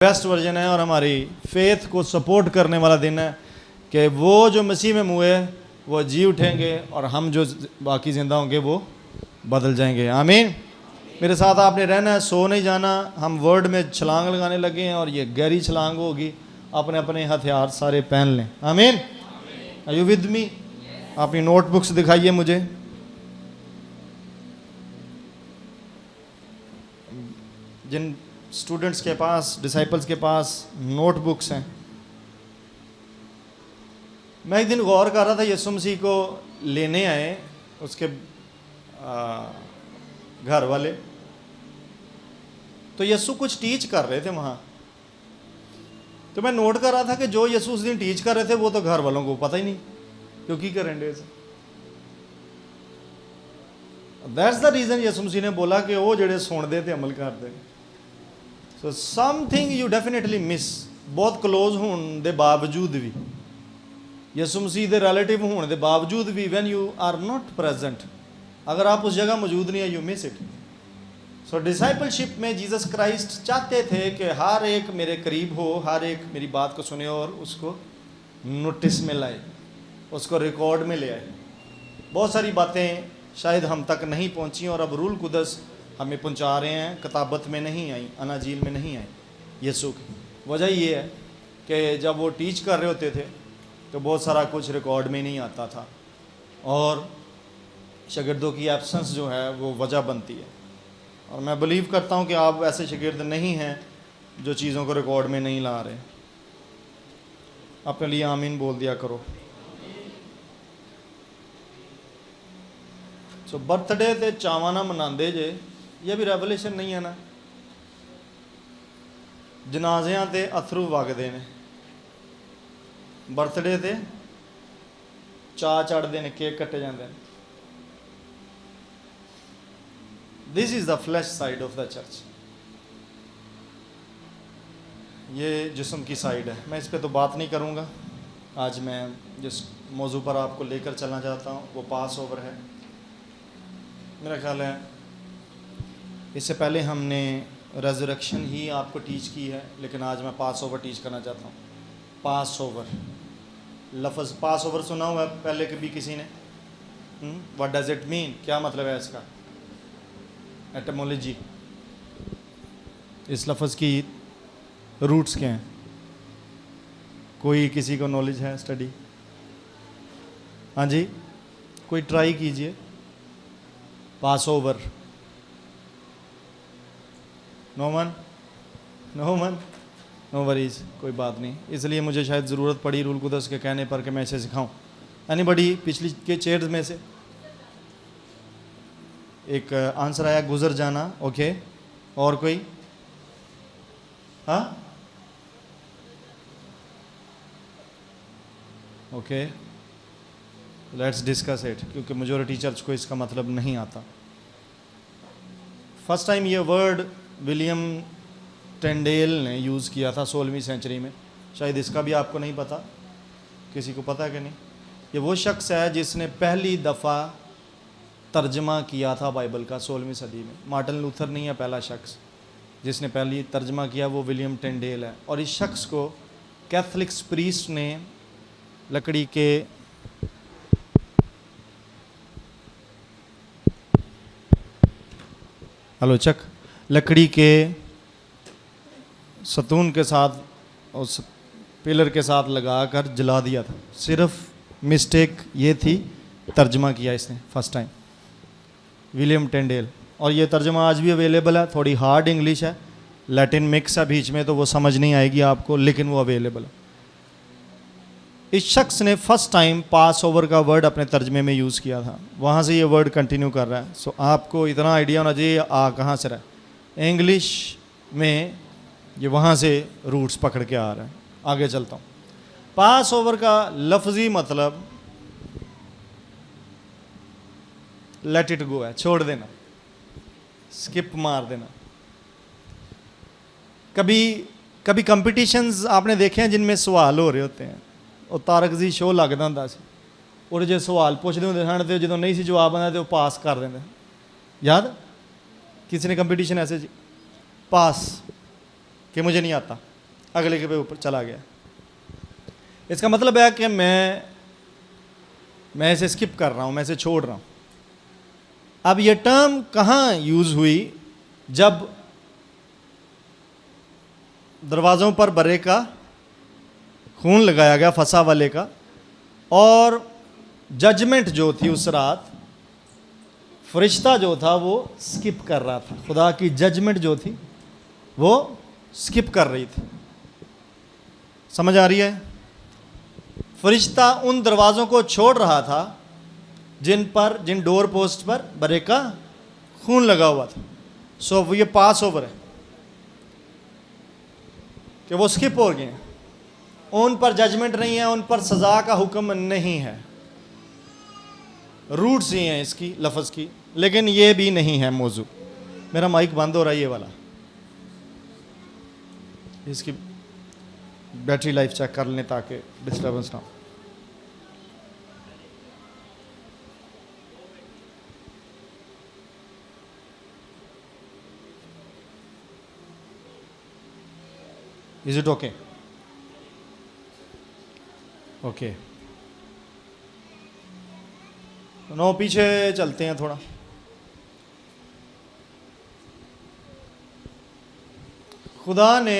Best version है और हमारी फेथ को सपोर्ट करने वाला दिन है कि वो जो मसीह में मुए वो जी उठेंगे और हम जो बाकी ज़िंदा होंगे वो बदल जाएंगे। आमीन। मेरे साथ आपने रहना है, सो नहीं जाना। हम वर्ड में छलांग लगाने लगे हैं और ये गहरी छलांग होगी। अपने अपने हथियार सारे पहन लें। आमीन। Are you with me? अपनी नोटबुक्स दिखाइए मुझे। जिन स्टूडेंट्स के पास, डिसाइपल्स के पास नोटबुक्स हैं, मैं एक दिन गौर कर रहा था, यीशु मसीह को लेने आए उसके घर वाले, तो यीशु कुछ टीच कर रहे थे वहाँ। तो मैं नोट कर रहा था कि जो यीशु उस दिन टीच कर रहे थे वो तो घर वालों को पता ही नहीं क्योंकि करेंगे। दैट्स द रीज़न यीशु मसीह ने बोला कि वो जेड़े सुनते थे अमल करते। So something you definitely miss. बहुत क्लोज होने के बावजूद भी, यीशु मसीह के रिलेटिव होने के बावजूद भी, when you are not present, अगर आप उस जगह मौजूद नहीं है, you miss it. So discipleship में जीसस क्राइस्ट चाहते थे कि हर एक मेरे करीब हो, हर एक मेरी बात को सुने और उसको नोटिस में लाए, उसको रिकॉर्ड में ले आए। बहुत सारी बातें शायद हम तक नहीं पहुंची और अब रूल कुदस हमें पहुंचा रहे हैं। किताबत में नहीं आई, अनाजील में नहीं आई यीशु की। वजह ये है कि जब वो टीच कर रहे होते थे तो बहुत सारा कुछ रिकॉर्ड में नहीं आता था और शागिर्दों की एब्सेंस जो है वो वजह बनती है। और मैं बिलीव करता हूँ कि आप ऐसे शागिर्द नहीं हैं जो चीज़ों को रिकॉर्ड में नहीं ला रहे। अपने लिए आमीन बोल दिया करो। सो बर्थडे ते चावां ना मनाते जे, ये भी रेवलेशन नहीं है ना। जनाजियां ते अथरू वगदे ने, बर्थडे ते चा चढ़ते हैं, केक कट्टे जाते हैं। This is the flash side of the church. ये जिस्म की साइड है। मैं इस पर तो बात नहीं करूँगा। आज मैं जिस मौजू पर आपको लेकर चलना चाहता हूँ वो पास ओवर है। मेरा ख्याल है इससे पहले हमने रेजरेक्शन ही आपको टीच की है, लेकिन आज मैं पास ओवर टीच करना चाहता हूँ। पास ओवर, लफ्ज़ पास ओवर सुना हुआ है पहले कभी किसी ने? What does it mean? क्या मतलब है इसका? एटमोलॉजी, इस लफ्ज़ की रूट्स क्या हैं? कोई किसी को नॉलेज है? स्टडी? हाँ जी, कोई ट्राई कीजिए। पास ओवर। नो मन, नो मन, नो वरीज, कोई बात नहीं। इसलिए मुझे शायद ज़रूरत पड़ी रूल कुदस के कहने पर कि मैं इसे सिखाऊं। एनीबडी पिछली के चेयर्स में से? एक आंसर आया, गुजर जाना। ओके, और कोई? हाँ, ओके, लेट्स डिस्कस इट, क्योंकि मेजॉरिटी चर्च को इसका मतलब नहीं आता। फर्स्ट टाइम ये वर्ड विलियम टेंडेल ने यूज़ किया था 16वीं सेंचुरी में। शायद इसका भी आपको नहीं पता। किसी को पता है कि नहीं? ये वो शख्स है जिसने पहली दफ़ा तर्जमा किया था बाइबल का 16वीं सदी में। मार्टिन लूथर नहीं है पहला शख्स जिसने पहली तर्जमा किया, वो विलियम टेंडेल है। और इस शख्स को कैथलिक प्रीस्ट ने लकड़ी के आलोचक लकड़ी के सतून के साथ उस पिलर के साथ लगाकर जला दिया था। सिर्फ मिस्टेक ये थी, तर्जमा किया इसने फर्स्ट टाइम, विलियम टेंडेल। और ये तर्जमा आज भी अवेलेबल है। थोड़ी हार्ड इंग्लिश है, लैटिन मिक्स है बीच में, तो वो समझ नहीं आएगी आपको, लेकिन वो अवेलेबल है। इस शख्स ने फर्स्ट टाइम पास ओवर का वर्ड अपने तर्जमे में यूज़ किया था। वहाँ से ये वर्ड कंटिन्यू कर रहा है। सो आपको इतना आइडिया होना चाहिए कहाँ से रहा है। इंग्लिश में ये वहाँ से रूट्स पकड़ के आ रहा है। आगे चलता हूँ। पास ओवर का लफ्ज़ी मतलब लेट इट गो है, छोड़ देना, स्किप मार देना। कभी कभी कंपटीशंस आपने देखे हैं जिनमें सवाल हो रहे होते हैं। और तारक जी शो लगता होंदा सी, और जो सवाल पूछते होंगे सन तो जो नहीं सी जवाब आना तो पास कर देंगे। याद? किसी ने कंपटीशन ऐसे पास कि मुझे नहीं आता, अगले के पे ऊपर चला गया। इसका मतलब है कि मैं इसे स्किप कर रहा हूँ, मैं इसे छोड़ रहा हूँ। अब ये टर्म कहाँ यूज़ हुई? जब दरवाज़ों पर बरे का खून लगाया गया, फंसा वाले का, और जजमेंट जो थी उस रात, फरिश्ता जो था वो स्किप कर रहा था। खुदा की जजमेंट जो थी वो स्किप कर रही थी। समझ आ रही है? फरिश्ता उन दरवाज़ों को छोड़ रहा था जिन डोर पोस्ट पर बरे का खून लगा हुआ था। सो वो ये पास ओवर है कि वो स्किप हो गए, उन पर जजमेंट नहीं है, उन पर सज़ा का हुक्म नहीं है। रूट्स ही हैं इसकी लफ्ज़ की, लेकिन ये भी नहीं है मौजू। मेरा माइक बंद हो रहा है ये वाला, इसकी बैटरी लाइफ चेक कर लें ताकि डिस्टर्बेंस ना हो। Is it okay? Okay, no, पीछे चलते हैं थोड़ा। खुदा ने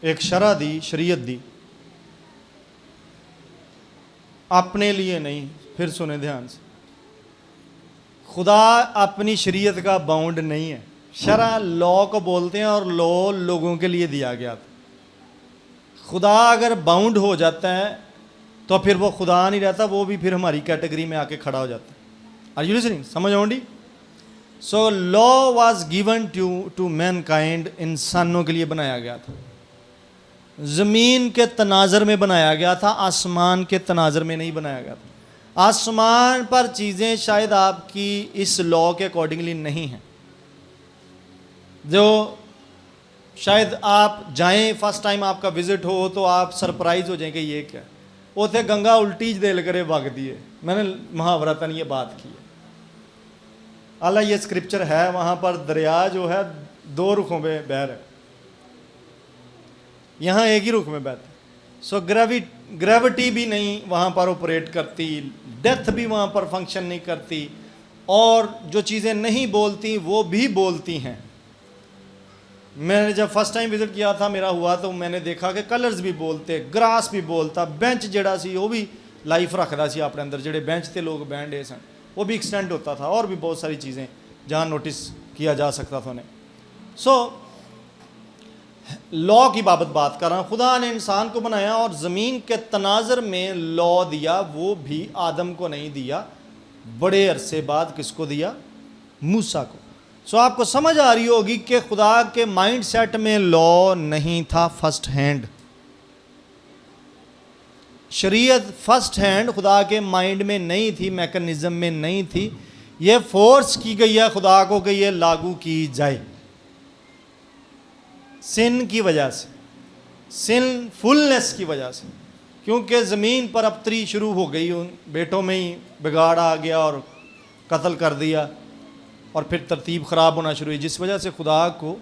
एक शरअ दी, शरीयत दी, अपने लिए नहीं। फिर सुने ध्यान से, खुदा अपनी शरीयत का बाउंड नहीं है। शरअ लॉ को बोलते हैं और लॉ लोगों के लिए दिया गया था। खुदा अगर बाउंड हो जाता है तो फिर वो खुदा नहीं रहता, वो भी फिर हमारी कैटेगरी में आके खड़ा हो जाता है। Are you listening? समझ आउंडी? So law was given to mankind, इंसानों के लिए बनाया गया था। ज़मीन के तनाजर में बनाया गया था, आसमान के तनाजर में नहीं बनाया गया था। आसमान पर चीज़ें शायद आपकी इस लॉ के अकॉर्डिंगली नहीं हैं, जो शायद आप जाएं, फर्स्ट टाइम आपका विजिट हो तो आप सरप्राइज हो जाएं कि ये क्या। उथे गंगा उल्टी देल करे वग दिए। मैंने महावरतन ये बात की है। अल्लाह ये स्क्रिप्चर है, वहाँ पर दरिया जो है 2 रुखों में बह रहा है, यहाँ एक ही रुख में बहता है। सो ग्रेविटी भी नहीं वहाँ पर ऑपरेट करती, डेथ भी वहाँ पर फंक्शन नहीं करती, और जो चीज़ें नहीं बोलती वो भी बोलती हैं। मैंने जब फर्स्ट टाइम विजिट किया था मेरा हुआ, तो मैंने देखा कि कलर्स भी बोलते, ग्रास भी बोलता, बेंच जड़ा सी वो भी लाइफ रखता सी अपने अंदर, जेडे बेंच ते लोग बहन डे सन वो भी एक्सटेंड होता था, और भी बहुत सारी चीज़ें जहाँ नोटिस किया जा सकता था उन्हें। सो लॉ की बात कर रहा हूँ। खुदा ने इंसान को बनाया और ज़मीन के तनाजर में लॉ दिया, वो भी आदम को नहीं दिया, बड़े अरसे बाद किसको दिया? मूसा को। सो आपको समझ आ रही होगी कि खुदा के माइंड सेट में लॉ नहीं था फर्स्ट हैंड। शरीयत फर्स्ट हैंड खुदा के माइंड में नहीं थी, मैकेनिज्म में नहीं थी। ये फोर्स की गई है खुदा को कि ये लागू की जाए, सिन की वजह से, सिनफुलनेस की वजह से, क्योंकि ज़मीन पर अबतरी शुरू हो गई, उन बेटों में ही बिगाड़ आ गया और कत्ल कर दिया, और फिर तरतीब ख़राब होना शुरू हुई, जिस वजह से खुदा को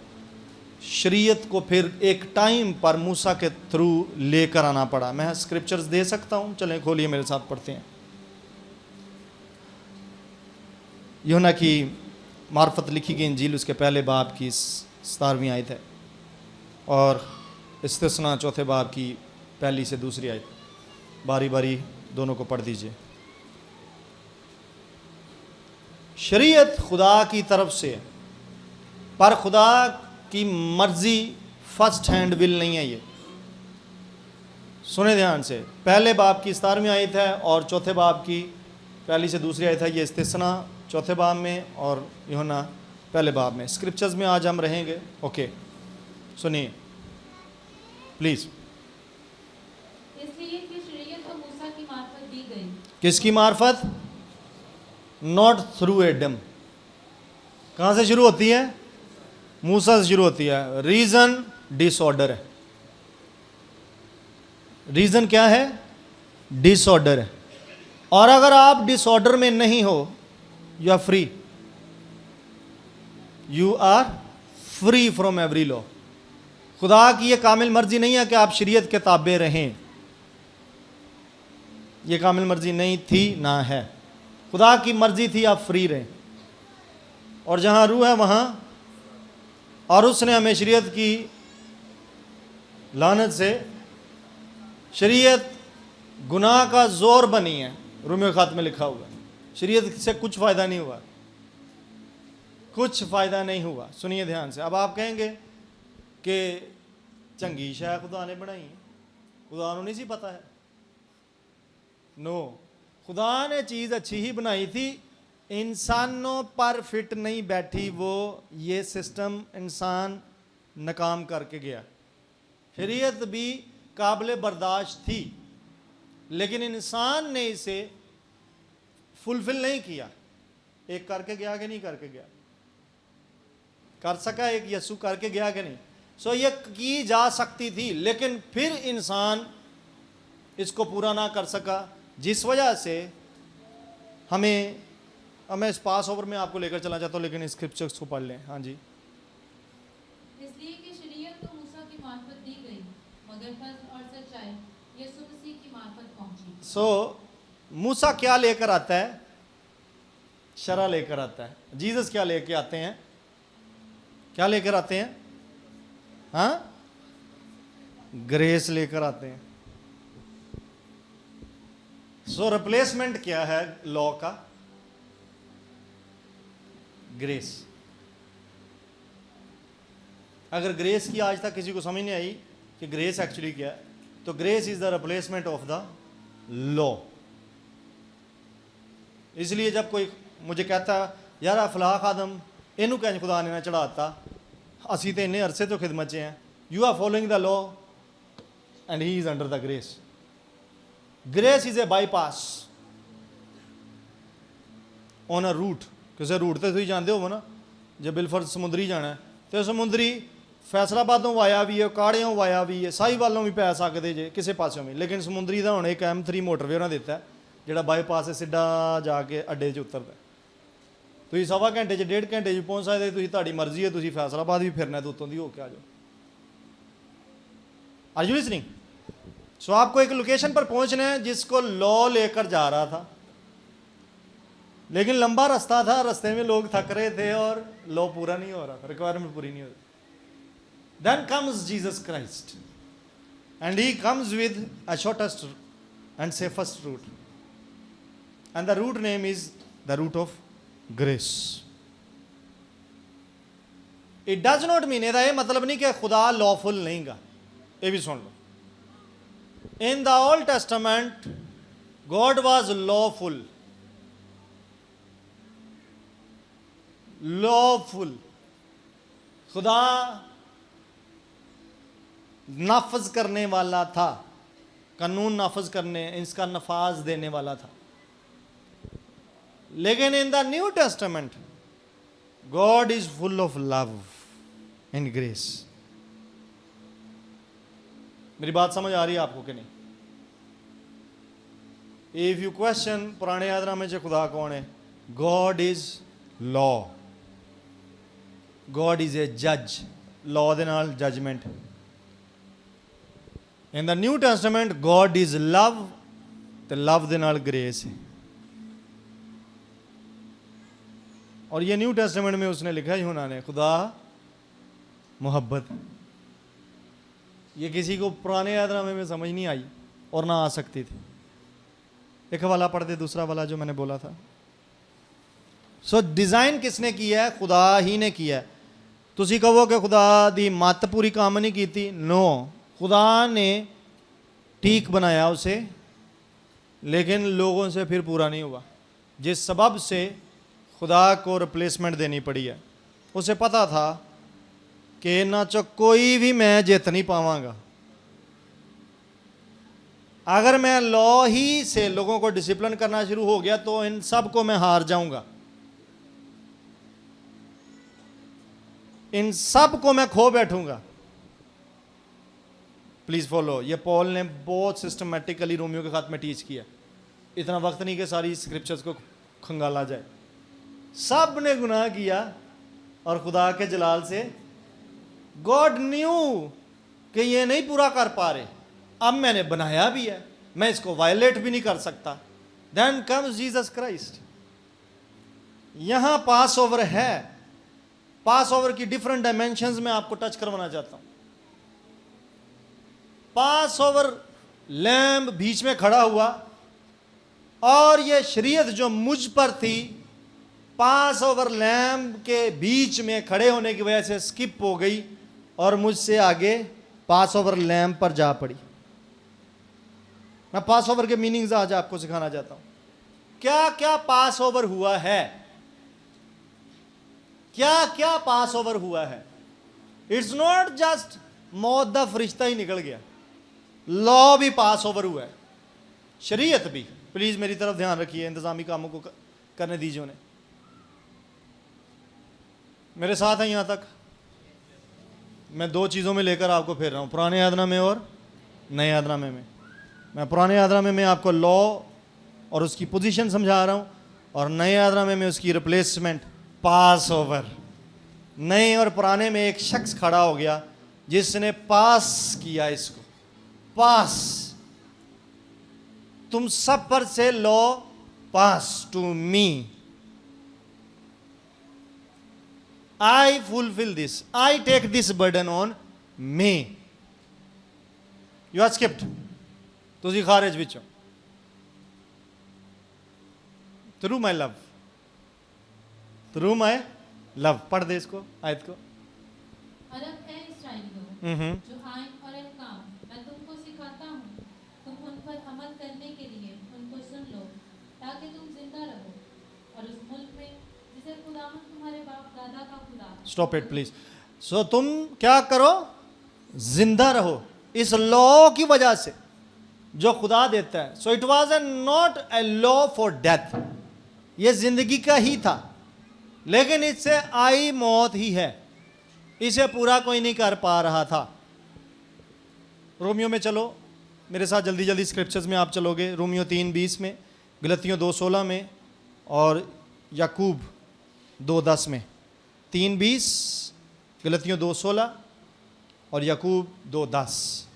शरीयत को फिर एक टाइम पर मूसा के थ्रू लेकर आना पड़ा। मैं स्क्रिप्चर्स दे सकता हूँ, चलें खोलिए मेरे साथ पढ़ते हैं। यूहन्ना की मार्फत लिखी गई इंजील, उसके पहले बाब की 17वीं आयत है, और इस्तिस्ना चौथे बाब की पहली से दूसरी आयत। बारी बारी दोनों को पढ़ दीजिए। शरीयत खुदा की तरफ से, पर खुदा की मर्जी फर्स्ट हैंड विल नहीं है। ये सुने ध्यान से, पहले बाब की 17वीं आयत है और चौथे बाब की पहली से दूसरी आयत है। ये इस्तिस्ना चौथे बाब में और यूहन्ना पहले बाब में। स्क्रिप्चर्स में आज हम रहेंगे। ओके, सुनिए प्लीज। इसलिए कि शरीयत तो मूसा की मार्फत दी गई। किसकी मार्फत? Not through Adam. कहाँ से शुरू होती है? मूसा से शुरू होती है। रीजन डिसऑर्डर है। रीजन क्या है? डिसऑर्डर है। और अगर आप डिसऑर्डर में नहीं हो, you are free, you are free from every law. खुदा की ये कामिल मर्जी नहीं है कि आप शरीयत के ताबे रहें, ये कामिल मर्जी नहीं थी ना है। खुदा की मर्जी थी आप फ्री रहें, और जहाँ रूह है वहाँ, और उसने हमें शरीयत की लानत से, शरीयत गुनाह का जोर बनी है, रोमियो खात में लिखा हुआ है। शरीयत से कुछ फ़ायदा नहीं हुआ, कुछ फ़ायदा नहीं हुआ। सुनिए ध्यान से। अब आप कहेंगे कि चंगी शै खुदा ने बनाई है, खुदा को नहीं सी पता है। नो, खुदा ने चीज़ अच्छी ही बनाई थी, इंसानों पर फिट नहीं बैठी वो, ये सिस्टम इंसान नाकाम करके गया। शरीयत भी काबिल बर्दाश्त थी, लेकिन इंसान ने इसे फुलफिल नहीं किया। एक करके गया कि नहीं करके गया? कर सका एक यीशु करके गया कि नहीं? सो ये की जा सकती थी, लेकिन फिर इंसान इसको पूरा ना कर सका, जिस वजह से हमें, अब मैं इस पास ओवर में आपको लेकर चला जाता हूँ, लेकिन इस स्क्रिप्चर्स को पढ़ लें। हाँ जी। इसलिए कि शरीयत तो मूसा की मार्फत दी गई, मगर फज़्ल और सच्चाई यीशु मसीह की मार्फत पहुंची। सो मूसा क्या लेकर आता है? शरा लेकर आता है। जीसस क्या लेकर आते हैं? क्या लेकर आते हैं? हाँ, ग्रेस लेकर आते हैं। सो रिप्लेसमेंट क्या है लॉ का? ग्रेस। अगर ग्रेस की आज तक किसी को समझ नहीं आई कि ग्रेस एक्चुअली क्या है, तो grace is the replacement of the law. इसलिए जब कोई मुझे कहता यार फलाह खादम इनू कैं खुदा ने ना चढ़ाता, असी तो इन्ने अरसे तो खिदमत च हैं, you are following the law and he is under the grace. Grace is a bypass on a route. किसी रूट तो तुम जानते हो ना, जो बिलफर समुद्री जाना है तो समुद्री फैसलाबादों वाया भी है, काड़ियों वाया भी है, साहिवालों भी पै सकते जे किसी पासों भी, लेकिन समुद्री का हुणे एक M3 मोटरवे उन्हें दिता है जोड़ा बाईपास है, सीधा जाके अड्डे च उतरता है। तुम सवा घंटे 1.5 घंटे पहुँच सकते, तुम मर्जी है, तुम फैसलाबाद भी फिरना तो उत्तों की होके आ जाओ। Are you listening? सो आपको एक लोकेशन पर पहुंचना है जिसको लॉ लेकर जा रहा था, लेकिन लंबा रास्ता था, रास्ते में लोग थक रहे थे और लॉ पूरा नहीं हो रहा था, रिक्वायरमेंट पूरी नहीं हो रही। Then comes Jesus Christ, and he comes with a shortest and safest route, and the route name is the route of grace. It does not mean, ਇਹਦਾ ਇਹ मतलब नहीं कि खुदा लॉफुल नहीं गा। ये भी सुन लो, in the Old Testament God was lawful, lawful। खुदा नाफज करने वाला था, कानून नाफज करने, इसका नफाज देने वाला था। लेकिन इन the New Testament God is full of love and grace. मेरी बात समझ आ रही है आपको कि नहीं? इफ यू क्वेश्चन पुराने यादनामे च खुदा कौन है, God is law, God is a जज, लॉ दे नाल judgment. In the New Testament God is love, तो लव दे नाल ग्रेस है। और ये न्यू टेस्टामेंट में उसने लिखा है यूहन्ना ने, खुदा मोहब्बत। ये किसी को पुराने यादनामे में समझ नहीं आई और ना आ सकती थी। एक वाला पढ़ दे, दूसरा वाला जो मैंने बोला था। सो डिज़ाइन किसने किया है? खुदा ही ने किया है। तुसी कहो कि खुदा दी मत पूरी काम नहीं की, नो, खुदा ने ठीक बनाया उसे, लेकिन लोगों से फिर पूरा नहीं हुआ, जिस सबब से खुदा को रिप्लेसमेंट देनी पड़ी है। उसे पता था कि इन्हां चो कोई भी मैं जित नहीं पावांगा। अगर मैं लॉ ही से लोगों को डिसिप्लिन करना शुरू हो गया तो इन सब को मैं हार जाऊंगा, इन सब को मैं खो बैठूंगा। प्लीज फॉलो, ये पॉल ने बहुत सिस्टमेटिकली रोमियो के खात में टीच किया। इतना वक्त नहीं कि सारी स्क्रिप्चर्स को खंगाला जाए। सब ने गुनाह किया और खुदा के जलाल से, गॉड न्यू कि ये नहीं पूरा कर पा रहे, अब मैंने बनाया भी है, मैं इसको वायलेट भी नहीं कर सकता। Then comes Jesus Christ. यहां पास ओवर है। पास ओवर की डिफरेंट डायमेंशंस में आपको टच करवाना चाहता हूं। पास ओवर लैम्ब बीच में खड़ा हुआ और ये शरीयत जो मुझ पर थी, पास ओवर लैम्ब के बीच में खड़े होने की वजह से स्किप हो गई और मुझसे आगे पास ओवर लैम्ब पर जा पड़ी। मैं पास ओवर के मीनिंग्स आज आपको सिखाना चाहता हूं। क्या क्या पास ओवर हुआ है, क्या क्या पास ओवर हुआ है। इट्स नॉट जस्ट मौत दा फरिश्ता ही निकल गया, लॉ भी पास ओवर हुआ है, शरीयत भी। प्लीज मेरी तरफ ध्यान रखिए, इंतजामी कामों को करने दीजिए उन्हें। मेरे साथ है यहां तक। मैं दो चीज़ों में लेकर आपको फेर रहा हूं, पुराने यादनामे और नए यादनामे में। मैं पुराने यादनामे में आपको लॉ और उसकी पोजीशन समझा रहा हूं, और नए यादनामे में उसकी रिप्लेसमेंट पास ओवर। नए और पुराने में एक शख्स खड़ा हो गया जिसने पास किया इसको। पास, तुम सब पर से law pass to me, I fulfill this, I take this burden on me. You are skipped. ਤੁਸੀਂ ਖਾਰਜ ਵਿੱਚੋਂ। Through my love, through my love। पढ़ दे इसको, आयत को। अरब ए इस्राएलियों, जो आइन और अहकाम मैं तुमको सिखाता हूँ, तुम उन पर अमल करने के लिए उनको सुन लो, ताकि तुम जिंदा रहो और उस मुल्क में जिसे खुदावंद तुम्हारे बाप दादा का खुदा। Stop it please. सो तुम क्या करो, जिंदा रहो इस लॉ की वजह से जो खुदा देता है। So it was not a law for death, ये जिंदगी का ही था, लेकिन इससे आई मौत ही है। इसे पूरा कोई नहीं कर पा रहा था। रोमियो में चलो मेरे साथ, जल्दी जल्दी स्क्रिप्चर्स में आप चलोगे। रोमियो 3:20 में, गलतियों 2:16 में, और याकूब 2:10 में। 3:20, गलतियों 2:16 और याकूब 2:10।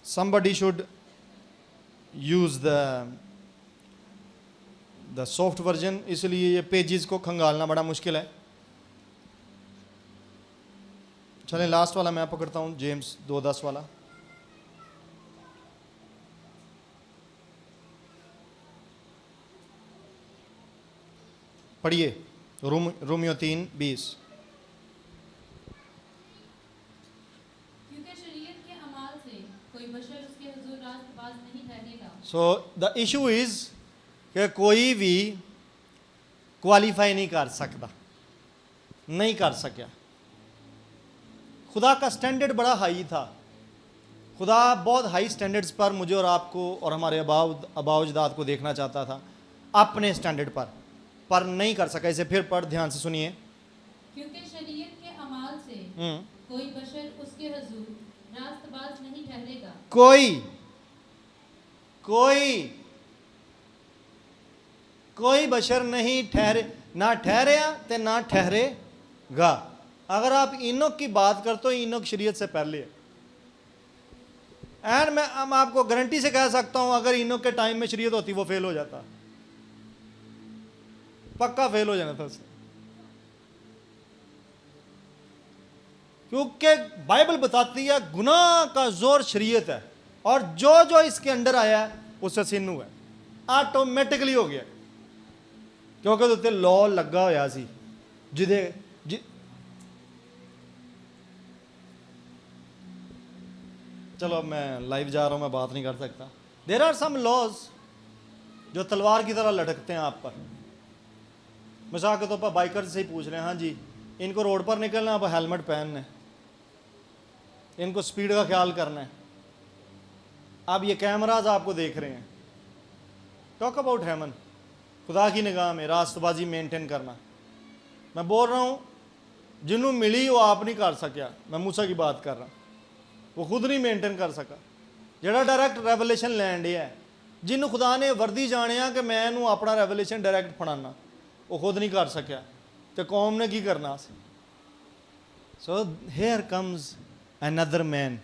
somebody should use the soft version, इसलिए ये पेजेस को खंगालना बड़ा मुश्किल है। चलें लास्ट वाला मैं पकड़ता हूँ, जेम्स 2:10 वाला। पढ़िए, रोमियो 3:20। क्योंकि शरीयत के अमाल से कोई बशर उसके हुजूर रास्तबाज नहीं ठहरेगा। सो द इशू इज कि कोई भी क्वालिफाई नहीं कर सकता, नहीं कर सका। खुदा का स्टैंडर्ड बड़ा हाई था। खुदा बहुत हाई स्टैंडर्ड्स पर मुझे और आपको और हमारे अबाउजदाद को देखना चाहता था, अपने स्टैंडर्ड पर नहीं कर सका। इसे फिर पढ़, ध्यान से सुनिए। क्योंकि शरीयत के अमाल से कोई बशर उसके हुजूर रास्तबाज नहीं ठहरेगा। कोई बशर नहीं ठहरे, ना ठहरेया ते ना ठहरेगा। अगर आप इनोक की बात करते हो, इनोक शरीयत से पहले है। एंड मैं आपको गारंटी से कह सकता हूं, अगर इनोक के टाइम में शरीयत होती वो फेल हो जाता, पक्का फेल हो जाना था उसे। क्योंकि बाइबल बताती है गुनाह का जोर शरीयत है, और जो जो इसके अंडर आया है उससे सिन हुआ है, ऑटोमेटिकली हो गया, क्योंकि उत्ते लॉ लगा होया सी जिदे चलो अब मैं लाइव जा रहा हूं, मैं बात नहीं कर सकता। देयर आर सम लॉज जो तलवार की तरह लटकते हैं आप पर। मिसाल के तौर पर बाइकर से ही पूछ रहे हैं, हाँ जी इनको रोड पर निकलना, अब हेलमेट पहनना है, इनको स्पीड का ख्याल करना है। अब ये कैमराज आपको देख रहे हैं। टॉक अबाउट हेमन, खुदा की निगाह में रास्तबाजी मेंटेन करना। मैं बोल रहा हूँ जिन्हों मिली वो आप नहीं कर सकिया। मैं मूसा की बात कर रहा, वो खुद नहीं मेंटेन कर सका। जड़ा डायरैक्ट रेवलेशन लैन दिया है, जिन्हों खुदा ने वर्दी जाने कि मैं इनू अपना रेवलेशन डायरैक्ट फड़ाना, वो खुद नहीं कर सकिया, तो कौम ने की करना। So here comes another man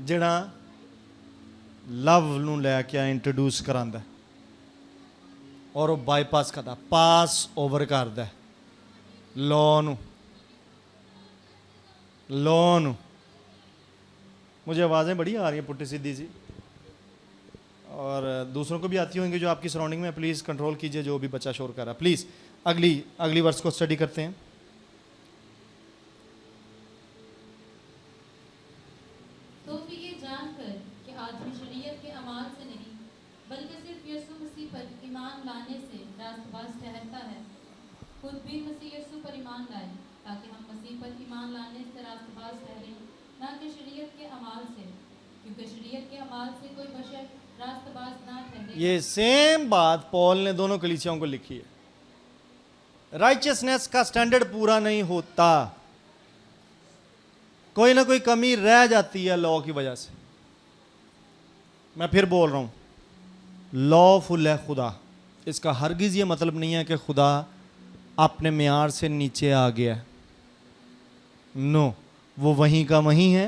ਜਿਹੜਾ ਲਵ ਨੂੰ ਲੈ ਕੇ ਆ ਇੰਟਰੋਡਿਊਸ ਕਰਾਂਦਾ ਔਰ ਉਹ ਬਾਈਪਾਸ ਕਰਦਾ, ਪਾਸ ਓਵਰ ਕਰਦਾ ਲੋ ਨੂੰ। मुझे आवाज़ें बड़ी आ रही हैं पुट्टी सीधी सी, और दूसरों को भी आती होंगी जो आपकी सराउंडिंग में। प्लीज़ कंट्रोल कीजिए जो भी बच्चा शोर कर रहा है। प्लीज़ अगली वर्स को स्टडी करते हैं। तो फिर ये जानकर कि आदमी शरीयत के अमाल से नहीं बल्कि सिर्फ यीशु मसीह पर ईमान लाने से रास्तबाज ठहरता है, खुद भी मसीह यीशु पर ईमान लाए, ताकि हम मसीह पर ईमान लाने से रास्तबाज ठहरें, ना कि शरीयत के अमाल से, क्योंकि शरीयत के अमाल से कोई बशर रास्तबाज ना ठहरे। ये सेम बात पॉल ने दोनों कलीसियाओं को लिखी है। राइचियसनेस का स्टैंडर्ड पूरा नहीं होता, कोई ना कोई कमी रह जाती है लॉ की वजह से। मैं फिर बोल रहा हूं, लॉफुल है खुदा, इसका हरगिज़ ये मतलब नहीं है कि खुदा अपने मेयार से नीचे आ गया। नो, वो वहीं का वहीं है,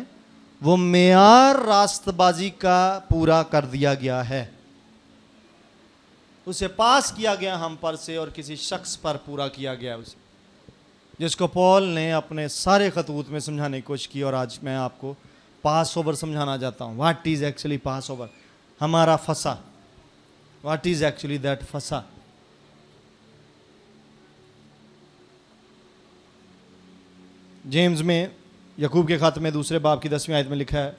वो मेयार रास्तबाजी का पूरा कर दिया गया है, उसे पास किया गया हम पर से और किसी शख्स पर पूरा किया गया उसे, जिसको पॉल ने अपने सारे खतूत में समझाने की कोशिश की। और आज मैं आपको पास ओवर समझाना चाहता हूँ। What is actually pass over, हमारा फसा। व्हाट इज़ एक्चुअली दैट फसा। जेम्स में, यकूब के खाते में 2 बाब की 10वीं आयत में लिखा है,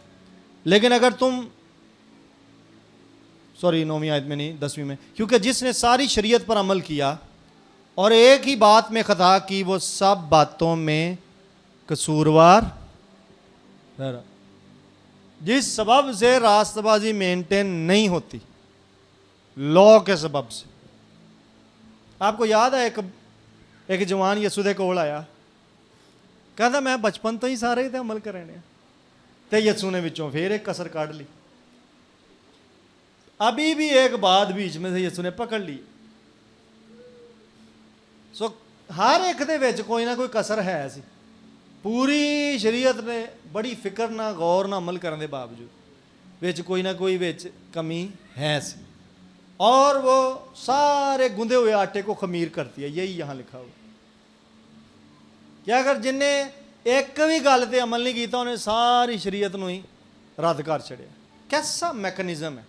लेकिन अगर तुम 9वीं आयत में नहीं 10वीं में, क्योंकि जिसने सारी शरीयत पर अमल किया और एक ही बात में खता की, वो सब बातों में कसूरवार ठहरा। जिस सबब से रास्तबाजी मेंटेन नहीं होती, लॉ के सबब से। आपको याद है एक जवान यीशु दे कोल आया, कहता मैं बचपन तो ही सारे ते अमल करने, तो यीशु ने विचों फिर एक कसर काट ली। अभी भी एक बात बीच में से यीशु ने पकड़ ली। सो हर एक दे विच कोई ना कोई कसर है सी। पूरी शरीयत ने बड़ी फिक्र ना गौर ना अमल करने के बावजूद विच कोई ना कोई विच कमी है सी, और वो सारे गुंदे हुए आटे को खमीर करती है। यही यहाँ लिखा हुआ कि अगर जिन्हें एक भी गल ते अमल नहीं किया, उन्हें सारी शरीयत नूं ही रद्द कर छड़िया। कैसा मैकेनिज्म है,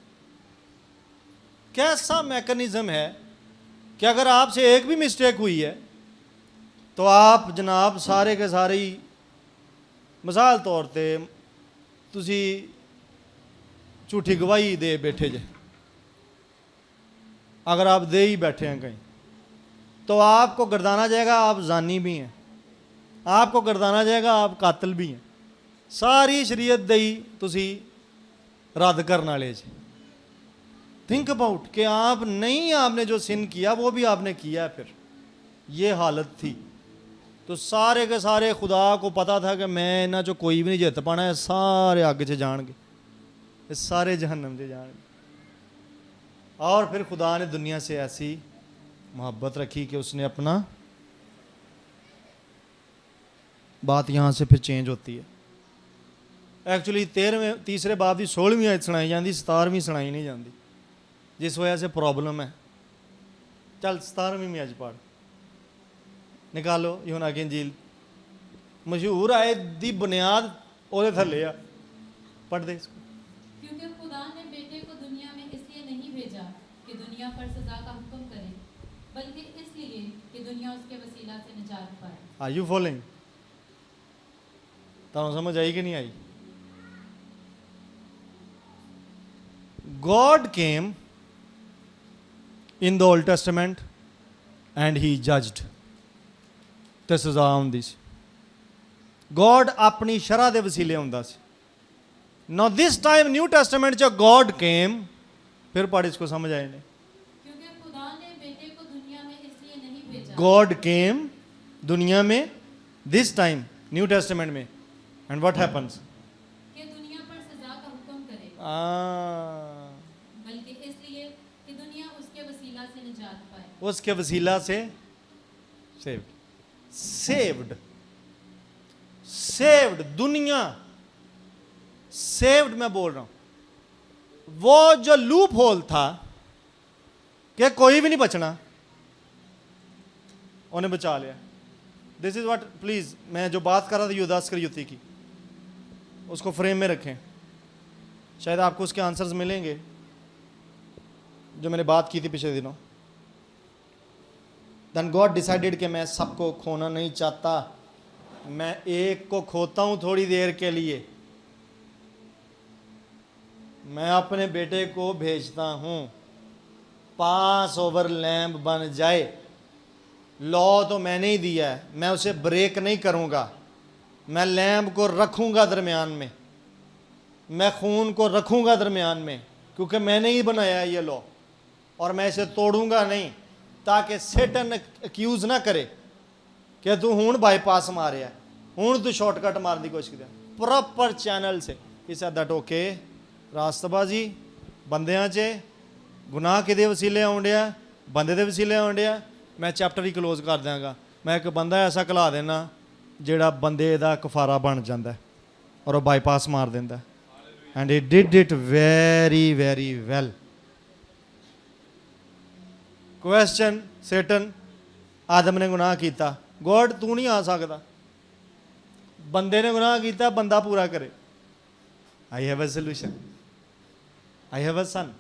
कैसा मैकेनिज्म है कि अगर आपसे एक भी मिस्टेक हुई है तो आप जनाब सारे के सारे ही, मिसाल तौर पे तुसी झूठी गवाही दे बैठे जे, अगर आप दे ही बैठे हैं कहीं, तो आपको गर्दाना जाएगा आप जानी भी हैं, आपको गर्दाना जाएगा आप कातिल भी हैं। सारी शरीयत दे ही तुसी रद्द करने वाले जी। थिंक अबाउट कि आप नहीं, आपने जो सिन किया वो भी आपने किया है। फिर ये हालत थी तो सारे के सारे खुदा को पता था कि मैं इन्हों चो कोई भी नहीं जित पाना है, सारे अग च जाएंगे, सारे जहन्नम से जाएंगे। और फिर खुदा ने दुनिया से ऐसी मोहब्बत रखी कि उसने अपना, बात यहाँ से फिर चेंज होती है। एक्चुअली 3 बाब की 16वीं आयत सुनाई जाती, 17वीं सुनाई नहीं जाती, जिस वजह से प्रॉब्लम है। चल 17वीं में अज पढ़ निकालो यूहन्ना की इंजील, मशहूर आयत दी बुनियाद ਉਹਦੇ थले आ, पढ़ दे इसको। क्योंकि खुदा ने बेटे को दुनिया में इसलिए नहीं भेजा कि दुनिया पर सजा का हुक्म करे, बल्कि इसलिए कि दुनिया उसके वसीला से निजात पाए। Are you following? तुहानू समझ आई कि नहीं आई? God came in the Old Testament and he judged. This is on this. God अपनी शरा दे वसीले हुंदा सी। Now this time New Testament च God came, फिर पढ़ इसको समझ आए ने। क्योंकि खुदा ने बेटे को दुनिया में इसलिए नहीं भेजा। God came दुनिया में this time New Testament में, and what happens? कि दुनिया पर सजा का हुक्म करे, बल्कि इसलिए कि दुनिया उसके वसीला से निजात पाए। उसके वसीला से saved सेव्ड, दुनिया सेव्ड मैं बोल रहा हूं। वो जो लूप होल था कि कोई भी नहीं बचना, उन्हें बचा लिया। दिस इज व्हाट, प्लीज मैं जो बात कर रहा था युदास युति की, उसको फ्रेम में रखें, शायद आपको उसके आंसर्स मिलेंगे जो मैंने बात की थी पिछले दिनों। देन गॉड डिसाइडेड कि मैं सबको खोना नहीं चाहता, मैं एक को खोता हूं थोड़ी देर के लिए, मैं अपने बेटे को भेजता हूं, पास ओवर लैम्ब बन जाए। लॉ तो मैंने ही दिया है, मैं उसे ब्रेक नहीं करूंगा, मैं लैम्ब को रखूंगा दरमियान में, मैं खून को रखूंगा दरमियान में, क्योंकि मैंने ही बनाया है ये लॉ, और मैं इसे तोड़ूंगा नहीं, ताकि सेटन अक्यूज ना करे कि तू हूँ बाईपास मारे है, हूँ तू शॉर्टकट मारने की कोशिश कर। प्रॉपर चैनल से इस दैट ओके रास्तबाजी बंदियां च गुनाह किदे वसीले आउण डिया, बंदे दे वसीले आउण डिया। मैं चैप्टर ही क्लोज कर देंगा। मैं एक बंदा ऐसा घला देना ਜਿਹੜਾ ਬੰਦੇ ਦਾ ਕਫਾਰਾ ਬਣ ਜਾਂਦਾ ਔਰ ਉਹ ਬਾਈਪਾਸ ਮਾਰ ਦਿੰਦਾ। And he did it very very well. Question Satan, आदम ने गुनाह किया, गॉड तू नहीं आ सकता, बंदे ने गुनाह किया, बंदा पूरा करे। I have a solution, I have a son,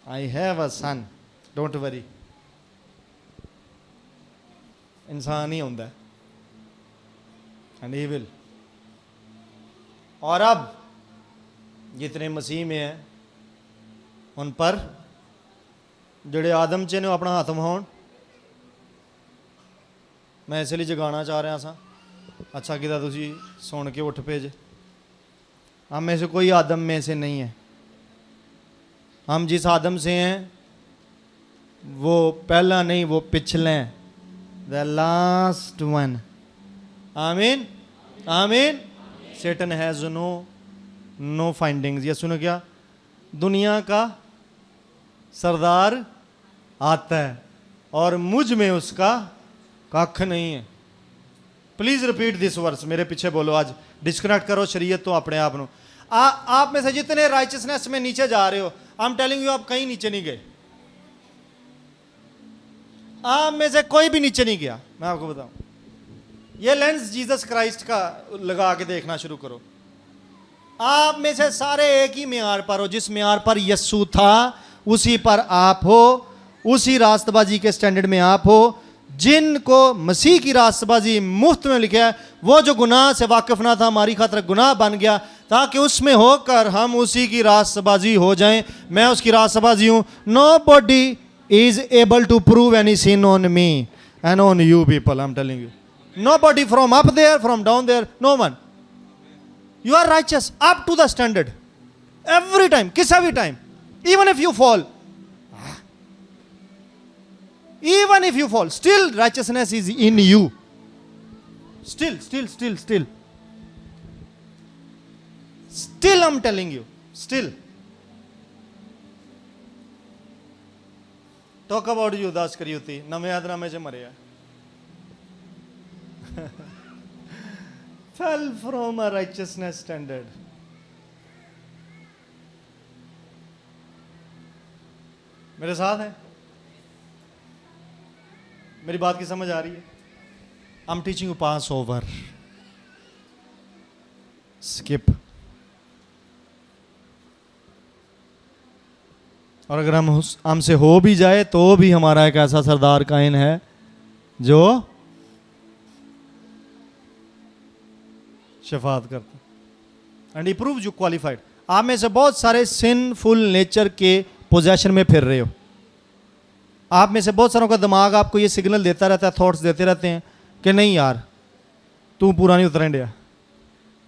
I have a son, don't worry. इंसान ही होता है एंड ही विल। और अब जितने मसीह में हैं उन पर ਜਿਹੜੇ ਆਦਮ 'ਚ ਨੇ ਆਪਣਾ ਹੱਥ ਵਹਾਉਣ। मैं इसलिए जगाना चाह रहा सा, अच्छा किया तुसी सुन के उठ पे जे। हम में से कोई आदम में से नहीं है, हम जिस आदम से हैं वो पहला नहीं, वो पिछले हैं, द लास्ट वन। आमीन आमीन। सेटन हैज नो फाइंडिंग्स। ये सुनो क्या, दुनिया का सरदार आता है और मुझ में उसका कख नहीं है। प्लीज रिपीट दिस वर्स, मेरे पीछे बोलो। आज डिस्कनेक्ट करो शरीयत तो अपने आप नो। आप में से जितने राइचसनेस में नीचे जा रहे हो, आई एम टेलिंग यू, आप कहीं नीचे नहीं गए। आप में से कोई भी नीचे नहीं गया। मैं आपको बताऊं, ये लेंस जीसस क्राइस्ट का लगा के देखना शुरू करो। आप में से सारे एक ही म्यार पर हो, जिस म्यार पर यस्सु था उसी पर आप हो, उसी रास्तबाजी के स्टैंडर्ड में आप हो जिनको मसीह की रास्तबाजी मुफ्त में लिखा है। वो जो गुनाह से वाकिफ ना था हमारी खातिर गुनाह बन गया ताकि उसमें होकर हम उसी की रास्तबाजी हो जाएं। मैं उसकी रास्तबाजी हूं। Nobody is able to prove any sin on me and on you people, I am telling you. Nobody from up there, from down there, no one. You are righteous up to the standard every time, किसी भी time. Even if you fall, even if you fall, still righteousness is in you. Still, I'm telling you, still. Talk about Judas Iscariot, नवे आदनामे च मरिया। Fell from a righteousness standard. मेरे साथ है? मेरी बात की समझ आ रही है? I am teaching you pass over, skip. और अगर हमसे हो भी जाए तो भी हमारा एक ऐसा सरदार कायन है जो शफात करता। And he proves you qualified. आप में से बहुत सारे सिनफुल नेचर के पोजेशन में फिर रहे हो। आप में से बहुत सारों का दिमाग आपको ये सिग्नल देता रहता है, थॉट्स देते रहते हैं कि नहीं यार तू पूरा नहीं उतरन दिया,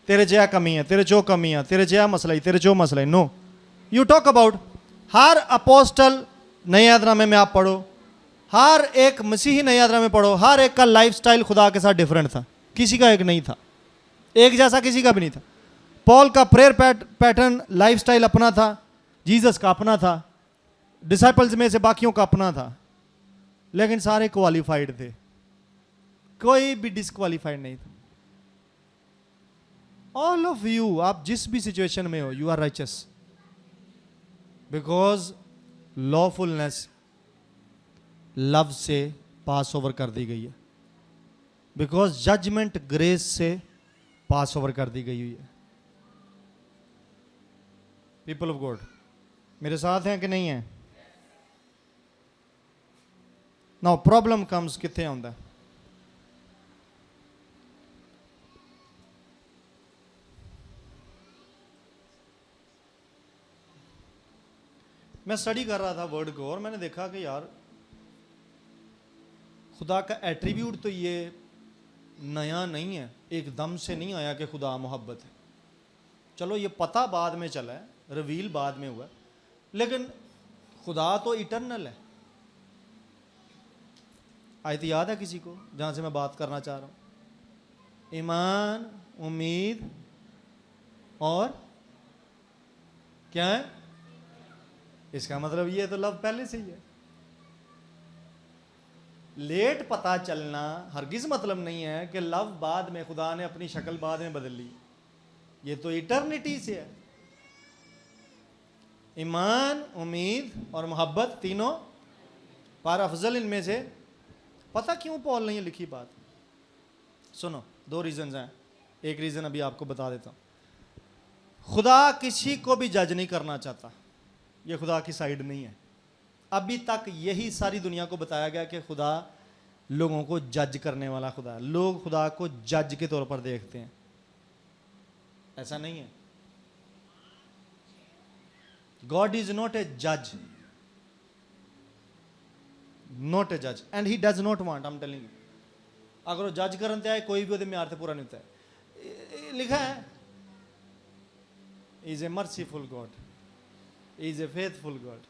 तेरे च कमी है, तेरे चो कमी है, तेरे च मसला ही, तेरे चो मसला ही। नो, यू टॉक अबाउट हर अपोस्टल नए यादनामे में आप पढ़ो, हर एक मसीही नए यादनामे में पढ़ो, हर एक का लाइफस्टाइल खुदा के साथ डिफरेंट था, किसी का एक नहीं था, एक जैसा किसी का भी नहीं था। पॉल का प्रेयर पैटर्न लाइफस्टाइल अपना था, जीसस का अपना था, डिसाइपल्स में से बाकियों का अपना था, लेकिन सारे क्वालिफाइड थे। कोई भी डिस्क्वालीफाइड नहीं था। ऑल ऑफ यू, आप जिस भी सिचुएशन में हो, you are righteous, because lawfulness love से पास ओवर कर दी गई है, बिकॉज जजमेंट ग्रेस से पास ओवर कर दी गई हुई है। पीपल ऑफ गॉड मेरे साथ हैं कि नहीं है? नाउ प्रॉब्लम कम्स कितने आंदा, मैं स्टडी कर रहा था वर्ड को और मैंने देखा कि यार खुदा का एट्रीब्यूट तो ये नया नहीं है, एकदम से नहीं आया कि खुदा मोहब्बत है। चलो ये पता बाद में चला है, रिवील बाद में हुआ है, लेकिन खुदा तो इटर्नल है। आयत याद है किसी को जहां से मैं बात करना चाह रहा हूं? ईमान, उम्मीद और क्या है? इसका मतलब ये तो लव पहले से ही है। लेट पता चलना हरगिज मतलब नहीं है कि लव बाद में, खुदा ने अपनी शक्ल बाद में बदल ली। ये तो इटर्निटी से है। ईमान, उम्मीद और मोहब्बत तीनों पर अफजल इनमें से, पता क्यों पॉल ने ये लिखी बात? सुनो, दो रीजंस हैं। एक रीजन अभी आपको बता देता हूं। खुदा किसी को भी जज नहीं करना चाहता, ये खुदा की साइड नहीं है। अभी तक यही सारी दुनिया को बताया गया कि खुदा लोगों को जज करने वाला खुदा है। लोग खुदा को जज के तौर पर देखते हैं, ऐसा नहीं है। गॉड इज नॉट ए जज, नॉट ए जज, and he does not want, I am telling you. अगर वो जज करते आए कोई भी वो म्यार से पूरा नहीं होता है। लिखा है is a merciful God, is A faithful God.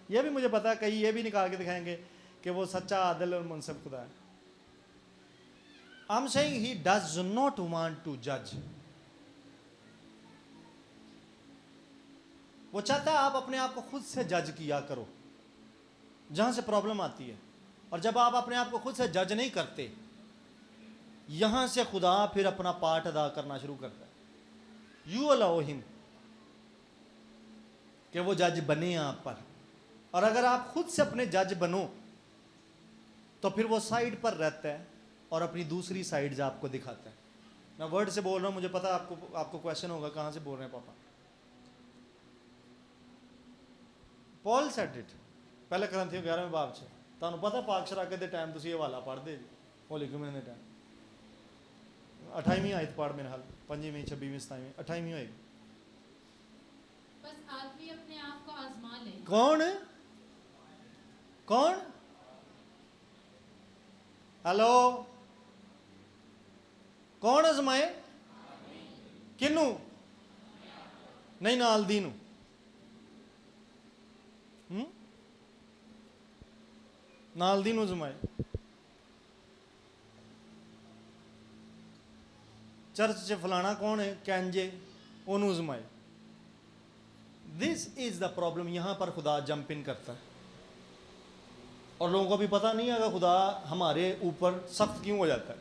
यह भी मुझे पता है, कहीं ये भी निकाल के दिखाएंगे कि वो सच्चा, आदिल और मुनसिफ खुदा है। I am saying he does not want to जज। वो चाहता है आप अपने आप को खुद से जज किया करो, जहां से प्रॉब्लम आती है। और जब आप अपने आप को खुद से जज नहीं करते, यहां से खुदा फिर अपना पार्ट अदा करना शुरू करता है। यू अलाउ हिम कि वो जज बने आप पर। और अगर आप खुद से अपने जज बनो तो फिर वो साइड पर रहता है और अपनी दूसरी साइड आपको दिखाता है। मैं वर्ड से बोल रहा हूं, मुझे पता है आपको क्वेश्चन होगा कहां से बोल रहे हैं पापा। पॉल सेड इट, पहले करंथियों 11वें बाब च ਤੁਹਾਨੂੰ पता पाक शराकत के टाइम ਤੁਸੀਂ ਇਹ ਹਵਾਲਾ ਪੜ੍ਹਦੇ ਜੀ ਹੋਲੀ ਕਮਿਊਨ ਦੇ ਟਾਈਮ। 28ਵੀਂ ਆਇਤ ਪੜ੍ਹ ਮੇਰੇ ਹਾਲ 5ਵੀਂ 26ਵੀਂ 27ਵੀਂ 28ਵੀਂ ਹੋਏਗੀ। बस आदमी अपने आप को आजमा ले। कौन कौन? हेलो, कौन आजमाए? किनू? नहीं, नाल दी नू। नाल दी नू आजमाए। चर्च च फलाना कौन है, कैंजे, ओनू आजमाए। This is the problem. यहां पर खुदा जंप इन करता है और लोगों को भी पता नहीं है, अगर खुदा हमारे ऊपर सख्त क्यों हो जाता है।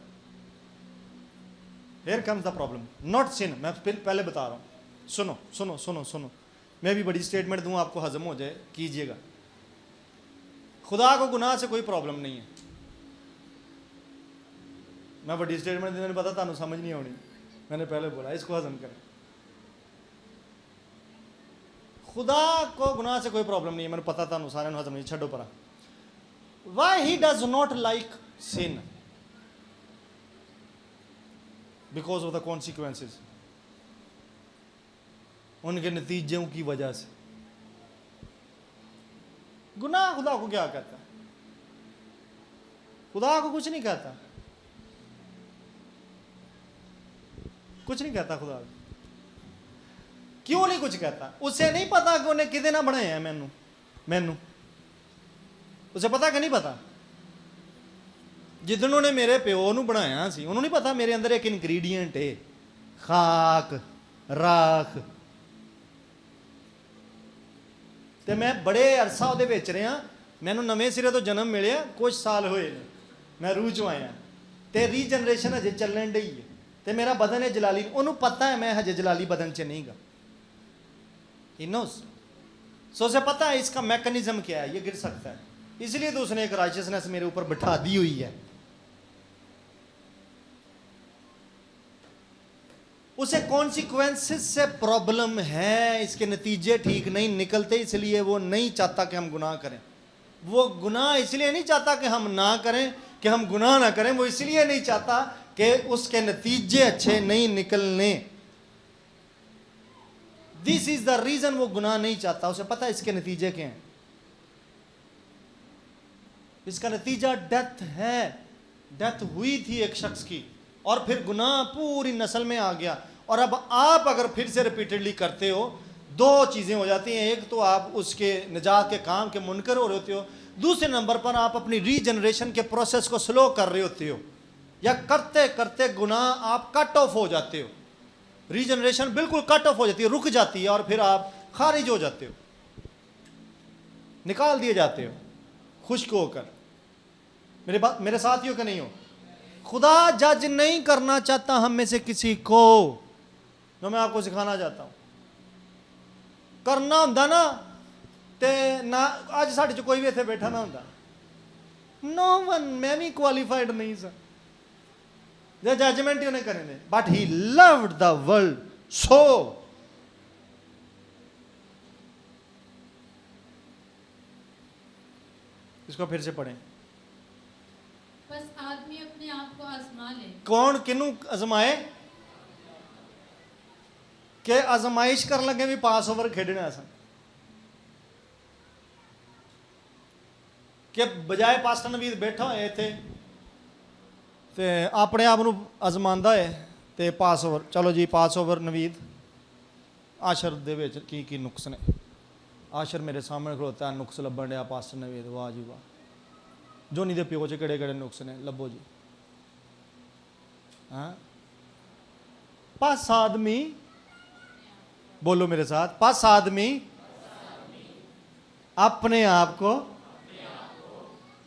Here comes the problem, not sin. मैं पहले बता रहा हूं, सुनो सुनो सुनो सुनो। मैं भी बड़ी स्टेटमेंट दूं, आपको हजम हो जाए, कीजिएगा। खुदा को गुनाह से कोई प्रॉब्लम नहीं है। मैं बड़ी स्टेटमेंट देने पता थानू समझ नहीं आनी, मैंने पहले बोला इसको हजम करें। खुदा को गुनाह से कोई प्रॉब्लम नहीं है, मैंने पता था सारे हजम नहीं, छो पर। Why he does not like sin? Because of the consequences, उनके नतीजों की वजह से। गुनाह खुदा को क्या कहता है? खुदा को कुछ नहीं कहता, कुछ नहीं कहता खुदा को। क्यों नहीं कुछ कहता? उसे नहीं पता कि उन्हें किदे ना बनाया मैनू उसे पता कि नहीं पता? जिदन उन्हें मेरे प्यो नू बनाया सी, उन्होंने नहीं पता मेरे अंदर एक इनग्रीडियंट है, खाक राख। ते मैं बड़े अरसा ਉਹਦੇ ਵਿੱਚ ਰਿਹਾ, ਮੈਨੂੰ ਨਵੇਂ ਸਿਰੇ ਤੋਂ जन्म मिले, कुछ साल हुए मैं रूह चो आया। ਤੇ ਰੀਜਨਰੇਸ਼ਨ ਹਜੇ ਚੱਲਣ ਡਈ ਹੈ ਤੇ ਮੇਰਾ ਬਦਨ ਹੈ ਜਲਾਲੀ, ਉਹਨੂੰ ਪਤਾ ਹੈ मैं हजे जलाली बदन च नहीं गा, he knows, सो उसे पता है इसका मैकेनिज्म क्या है, ये गिर सकता है, इसलिए तो उसने एक राइचियसनेस मेरे ऊपर बिठा दी हुई है। उसे कॉन्सिक्वेंसेस से प्रॉब्लम है, इसके नतीजे ठीक नहीं निकलते, इसलिए वो नहीं चाहता कि हम गुनाह करें। वो गुनाह इसलिए नहीं चाहता कि हम ना करें, कि हम गुनाह ना करें, वो इसलिए नहीं चाहता कि उसके नतीजे अच्छे नहीं निकलने। दिस इज द रीजन वो गुनाह नहीं चाहता, उसे पता है इसके नतीजे क्या हैं। इसका नतीजा डेथ है, डेथ हुई थी एक शख्स की और फिर गुनाह पूरी नस्ल में आ गया। और अब आप अगर फिर से रिपीटेडली करते हो, दो चीज़ें हो जाती हैं, एक तो आप उसके निजात के काम के मुनकर हो रहे होते हो, दूसरे नंबर पर आप अपनी रीजनरेशन के प्रोसेस को स्लो कर रहे होते हो, या करते करते गुनाह आप कट ऑफ हो जाते हो, रीजनरेशन बिल्कुल कट ऑफ हो जाती है, रुक जाती है, और फिर आप खारिज हो जाते हो, निकाल दिए जाते हो खुश्क होकर। मेरे साथियों का नहीं हो। खुदा जज नहीं करना चाहता हम में से किसी को, जो मैं आपको सिखाना चाहता हूं। करना होंदा ना ते ना आज साढ़े च कोई भी इत्थे बैठा ना होंदा, नो वन, मैं भी क्वालिफाइड नहीं सा, जजमेंट ही उन्हें करें, but he loved the world so. इसको फिर से पढ़ें। बस आदमी अपने आप को आजमा ले। कौन किनू आजमाए? के आजमाइश कर लगे भी पास ओवर खेडने असन, कि बजाय पास्टर नवीद बैठा होए थे ते अपने आप नू आजमांदा है ते पास ओवर, चलो जी पास ओवर नवीद, आशर दे विच की नुक्स ने, आशर मेरे सामने खड़ोता है, नुक्स लब्भन दिया पास्टर नवीद, वाह जी वाह, जोनी दे प्यो च केड़े केड़े नुक्स ने लब्भो जी। हाँ, पास आदमी, बोलो मेरे साथ, पास आदमी अपने आप को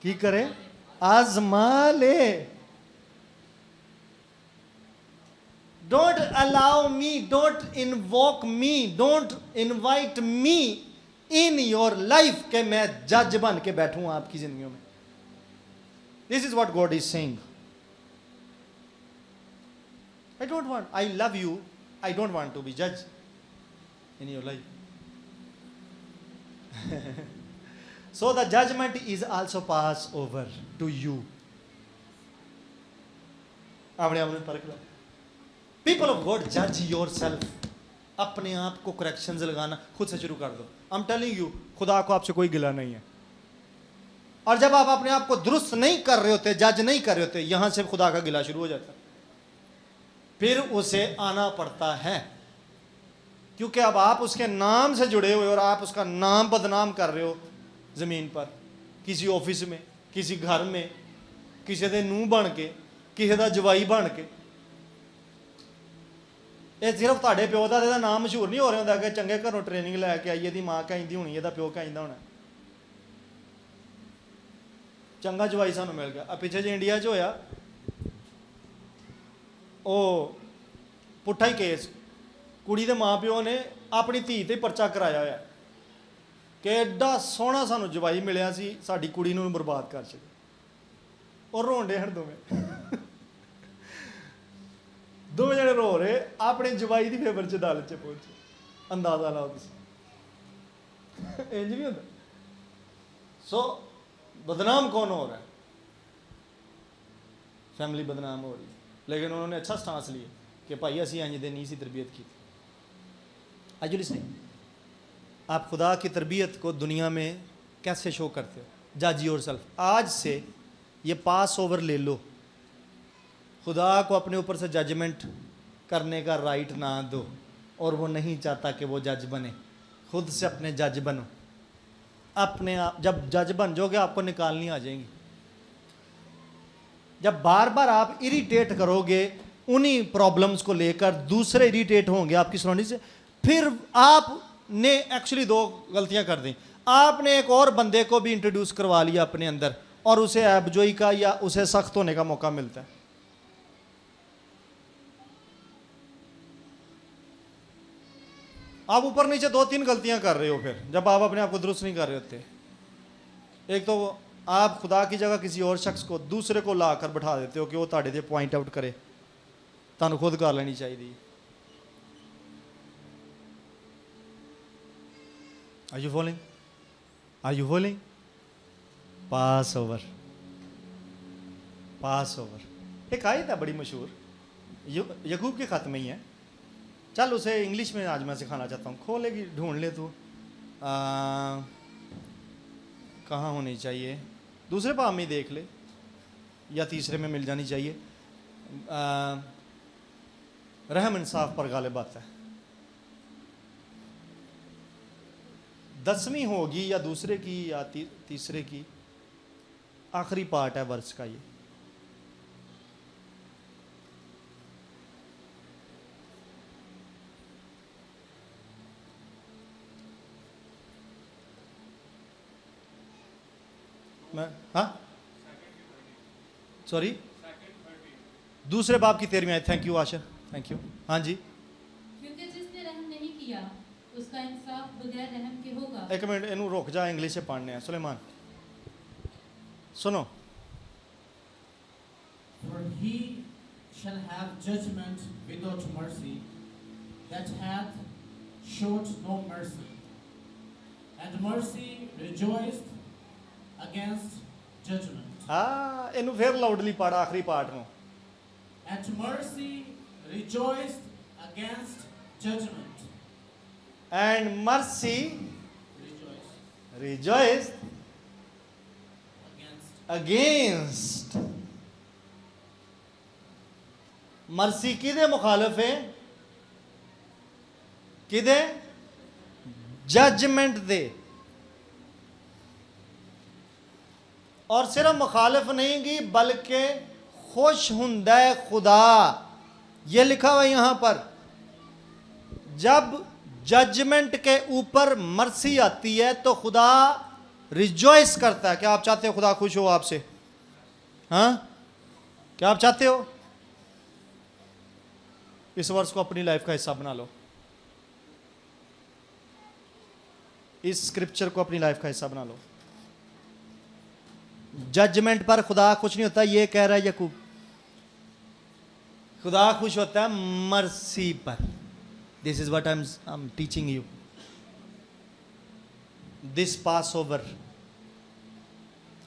की करे, आजमा ले। Don't allow me, don't invoke me, don't invite me in your life के मैं जज बन के बैठूं आपकी जिंदगियों में। This is what God is saying. I don't want, I love you, I don't want to be judged in your life. So the judgment is also pass over to you. अपने आप में परख लो। People of God, judge yourself. अपने आप को corrections लगाना खुद से शुरू कर दो। I'm telling you, खुदा को आपसे कोई गिला नहीं है। और जब आप अपने आप को दुरुस्त नहीं कर रहे होते, जज नहीं कर रहे होते, यहां से खुदा का गिला शुरू हो जाता है। फिर उसे आना पड़ता है, क्योंकि अब आप उसके नाम से जुड़े हुए और आप उसका नाम बदनाम कर रहे हो ज़मीन पर, किसी ऑफिस में, किसी घर में, किसी दे नूह बन के, किसी का जवाई बन के। ये सिर्फ ਤੁਹਾਡੇ ਪਿਓ ਦਾ ਇਹਦਾ ਨਾਮ ਮਸ਼ਹੂਰ नहीं हो रहा ਹੁੰਦਾ कि चंगे घरों ट्रेनिंग लैके आई, ਇਹਦੀ मां ਕਹਿੰਦੀ ਹੋਣੀ, ਇਹਦਾ ਪਿਓ ਕਹਿੰਦਾ ਹੋਣਾ, चंगा जवाई सानू मिल गया। अब पिछे जो इंडिया च होया, ਉਹ ਪੁੱਠਾ ਹੀ ਕੇਸ, ਕੁੜੀ ਦੇ ਮਾਂ ਪਿਓ ਨੇ ਆਪਣੀ ਧੀ ਤੇ ਪਰਚਾ ਕਰਾਇਆ ਹੋਇਆ ਕਿ ਐਡਾ ਸੋਹਣਾ ਸਾਨੂੰ ਜਵਾਈ ਮਿਲਿਆ ਸੀ, ਸਾਡੀ ਕੁੜੀ ਨੂੰ ਬਰਬਾਦ ਕਰ ਛੱਡਿਆ। ਔਰ ਰੋਂਦੇ ਹਣ ਦੋਵੇਂ ਜਣੇ ਰੋ ਰਹੇ, ਆਪਣੇ ਜਵਾਈ ਦੀ ਫੇਵਰ ਚ ਅਦਾਲਤ ਚ ਪਹੁੰਚੇ। ਅੰਦਾਜ਼ਾ ਲਾਓ ਤੁਸੀਂ, ਇੰਜ ਵੀ ਹੁੰਦਾ। ਸੋ बदनाम कौन हो रहा है? फैमिली बदनाम हो रही है। लेकिन उन्होंने अच्छा स्टांस लिया कि भाई असी इंज दे नहीं सी तरबियत की। आज लिसनिंग, आप खुदा की तरबियत को दुनिया में कैसे शो करते हो? जज योरसेल्फ। आज से ये पास ओवर ले लो, खुदा को अपने ऊपर से जजमेंट करने का राइट ना दो, और वो नहीं चाहता कि वो जज बने। खुद से अपने जज बनो। अपने आप जब जज बन जाओगे, आपको निकालनी आ जाएंगी। जब बार बार आप इरिटेट करोगे उन्हीं प्रॉब्लम्स को लेकर, दूसरे इरिटेट होंगे आपकी सराउंडिंग से, फिर आपने एक्चुअली दो गलतियां कर दी। आपने एक और बंदे को भी इंट्रोड्यूस करवा लिया अपने अंदर, और उसे ऐबजोई का या उसे सख्त होने का मौका मिलता है। आप ऊपर नीचे 2-3 गलतियां कर रहे हो फिर जब आप अपने आप को दुरुस्त नहीं कर रहे होते। एक तो आप खुदा की जगह किसी और शख्स को दूसरे को ला कर बैठा देते हो कि वो ਤੁਹਾਡੇ ਤੇ पॉइंट आउट करे, ਤੁਹਾਨੂੰ खुद कर लेनी चाहिए। Are you following? Are you following? Passover. Passover. एक आयत है बड़ी मशहूर, यकूब के खत में ही है। चल उसे इंग्लिश में आज मैं सिखाना चाहता हूँ। खोलेगी, ढूंढ ले तू, कहाँ होनी चाहिए, दूसरे पाम में देख ले या तीसरे में मिल जानी चाहिए। रहम इंसाफ पर गालिब आता है। 10वीं होगी या दूसरे की या तीसरे की, आखिरी पार्ट है वर्ष का ये। मैं हाँ सॉरी दूसरे बाप की 13वीं आयत। Thank you Asha, thank you. हाँ जी, क्योंकि जिसने रहम नहीं किया उसका इंसाफ बगैर रहम के होगा। एक मिनट इनू रुक जा, इंग्लिश से पढ़ने हैं। सुलेमान सुनो। For he shall have judgment without mercy, that hath showed no mercy, and mercy rejoiced against judgment. इनू फिर लाउडली पढ़ आखिरी पार्ट ਨੂੰ। And mercy rejoiced against judgment. And mercy Rejoiced rejoiced against. against। Mercy किदे मुखालिफ है? किदे? Judgement दे। और सिर्फ मुखालिफ नहीं की बल्कि खुश हुंदा है खुदा। ये लिखा हुआ यहां पर, जब जजमेंट के ऊपर मर्सी आती है तो खुदा रिजॉइस करता है। क्या आप चाहते हो खुदा खुश हो आपसे? हाँ, क्या आप चाहते हो? इस वर्ष को अपनी लाइफ का हिस्सा बना लो, इस स्क्रिप्चर को अपनी लाइफ का हिस्सा बना लो। जजमेंट पर खुदा खुश नहीं होता, ये कह रहा है यकूब। खुदा खुश होता है मर्सी पर। This is what I am teaching you this Passover.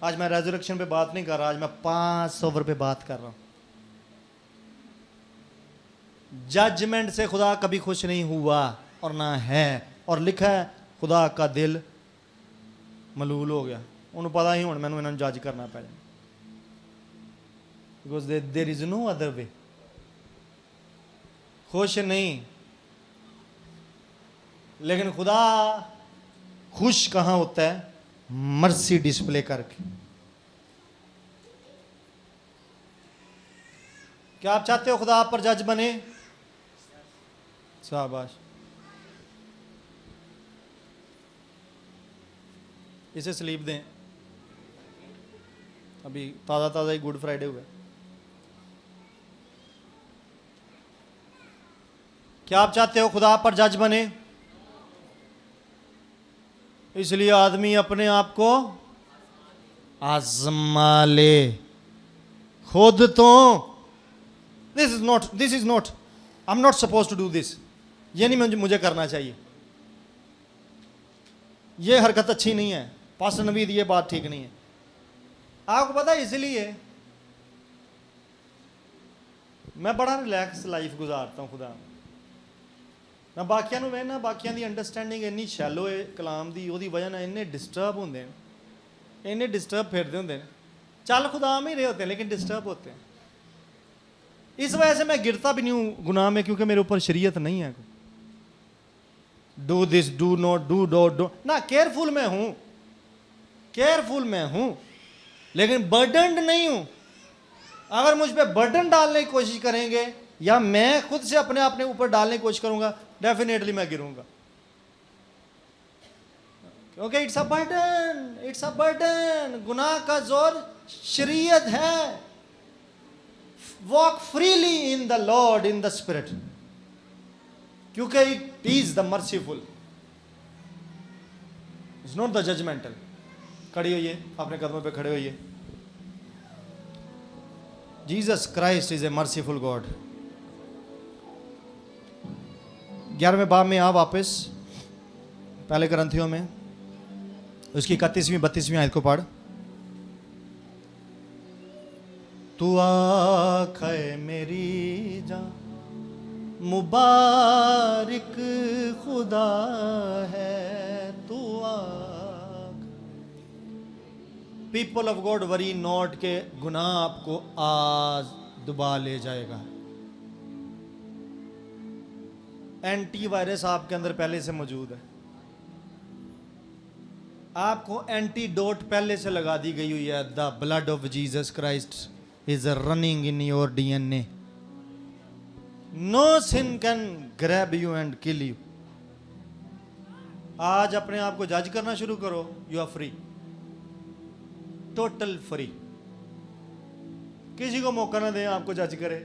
आज मैं रेजरेक्शन पे बात नहीं कर रहा, आज मैं पासओवर पे बात कर रहा हूं। जजमेंट से खुदा कभी खुश नहीं हुआ और ना है, और लिखा है खुदा का दिल मलूल हो गया। उन्होंने पता ही हुण मैनूं इन्हां नूं जज करना पै जाना, because there is no other way. खुश नहीं, लेकिन खुदा खुश कहां होता है? मर्सी डिस्प्ले करके। क्या आप चाहते हो खुदा आप पर जज बने? शाबाश। इसे स्लीप दें, अभी ताज़ा ताज़ा ही गुड फ्राइडे हुआ। क्या आप चाहते हो खुदा आप पर जज बने? इसलिए आदमी अपने आप को आजमा ले खुद तो। This is not I am not suppose to do this. ये नहीं मुझे करना चाहिए, ये हरकत अच्छी नहीं है, पास्टर नवीद ये बात ठीक नहीं है। आपको पता है इसलिए मैं बड़ा रिलैक्स लाइफ गुजारता हूँ खुदा। मैं बाकियां नूं वेखना, बाकियां दी अंडरस्टैंडिंग इन्नी शैलो है कलाम दी, ओहदी वजह नाल इन्ने डिस्टर्ब होंदे हैं, इन्ने डिस्टर्ब फिरदे होंदे हैं। चल खुदा में ही रहे होते हैं लेकिन डिस्टर्ब होते हैं। इस वजह से मैं गिरता भी नहीं हूँ गुनाह में, क्योंकि मेरे ऊपर शरीयत नहीं है। Do this, do not, do do ना। केयरफुल मैं हूँ, केयरफुल मैं हूँ, लेकिन बर्डनड नहीं हूँ। अगर मुझ पर बर्डन डालने की कोशिश करेंगे या मैं खुद से अपने ऊपर डालने की कोशिश करूंगा, डेफिनेटली मैं गिरूंगा। क्योंकि it's a burden, it's a burden. गुनाह का जोर शरीयत है। Walk freely in the Lord in the Spirit. क्योंकि it is the merciful, it's not the judgmental. खड़ी होइए, अपने कदमों पे खड़े होइए। Jesus Christ is a merciful God. 11वें बाब में आ वापस पहले ग्रंथियों में, उसकी 31वीं 32वीं आयत को पढ़। तू आँख है मेरी जान, मुबारक खुदा है तू आँख। People of God worry not के गुनाह आपको आज डुबा ले जाएगा। एंटी वायरस आपके अंदर पहले से मौजूद है, आपको एंटीडोट पहले से लगा दी गई हुई है। The blood of Jesus Christ is running in your DNA. No sin can grab you and kill you. आज अपने आप को जज करना शुरू करो, you are free, total free. किसी को मौका ना दें आपको जज करे।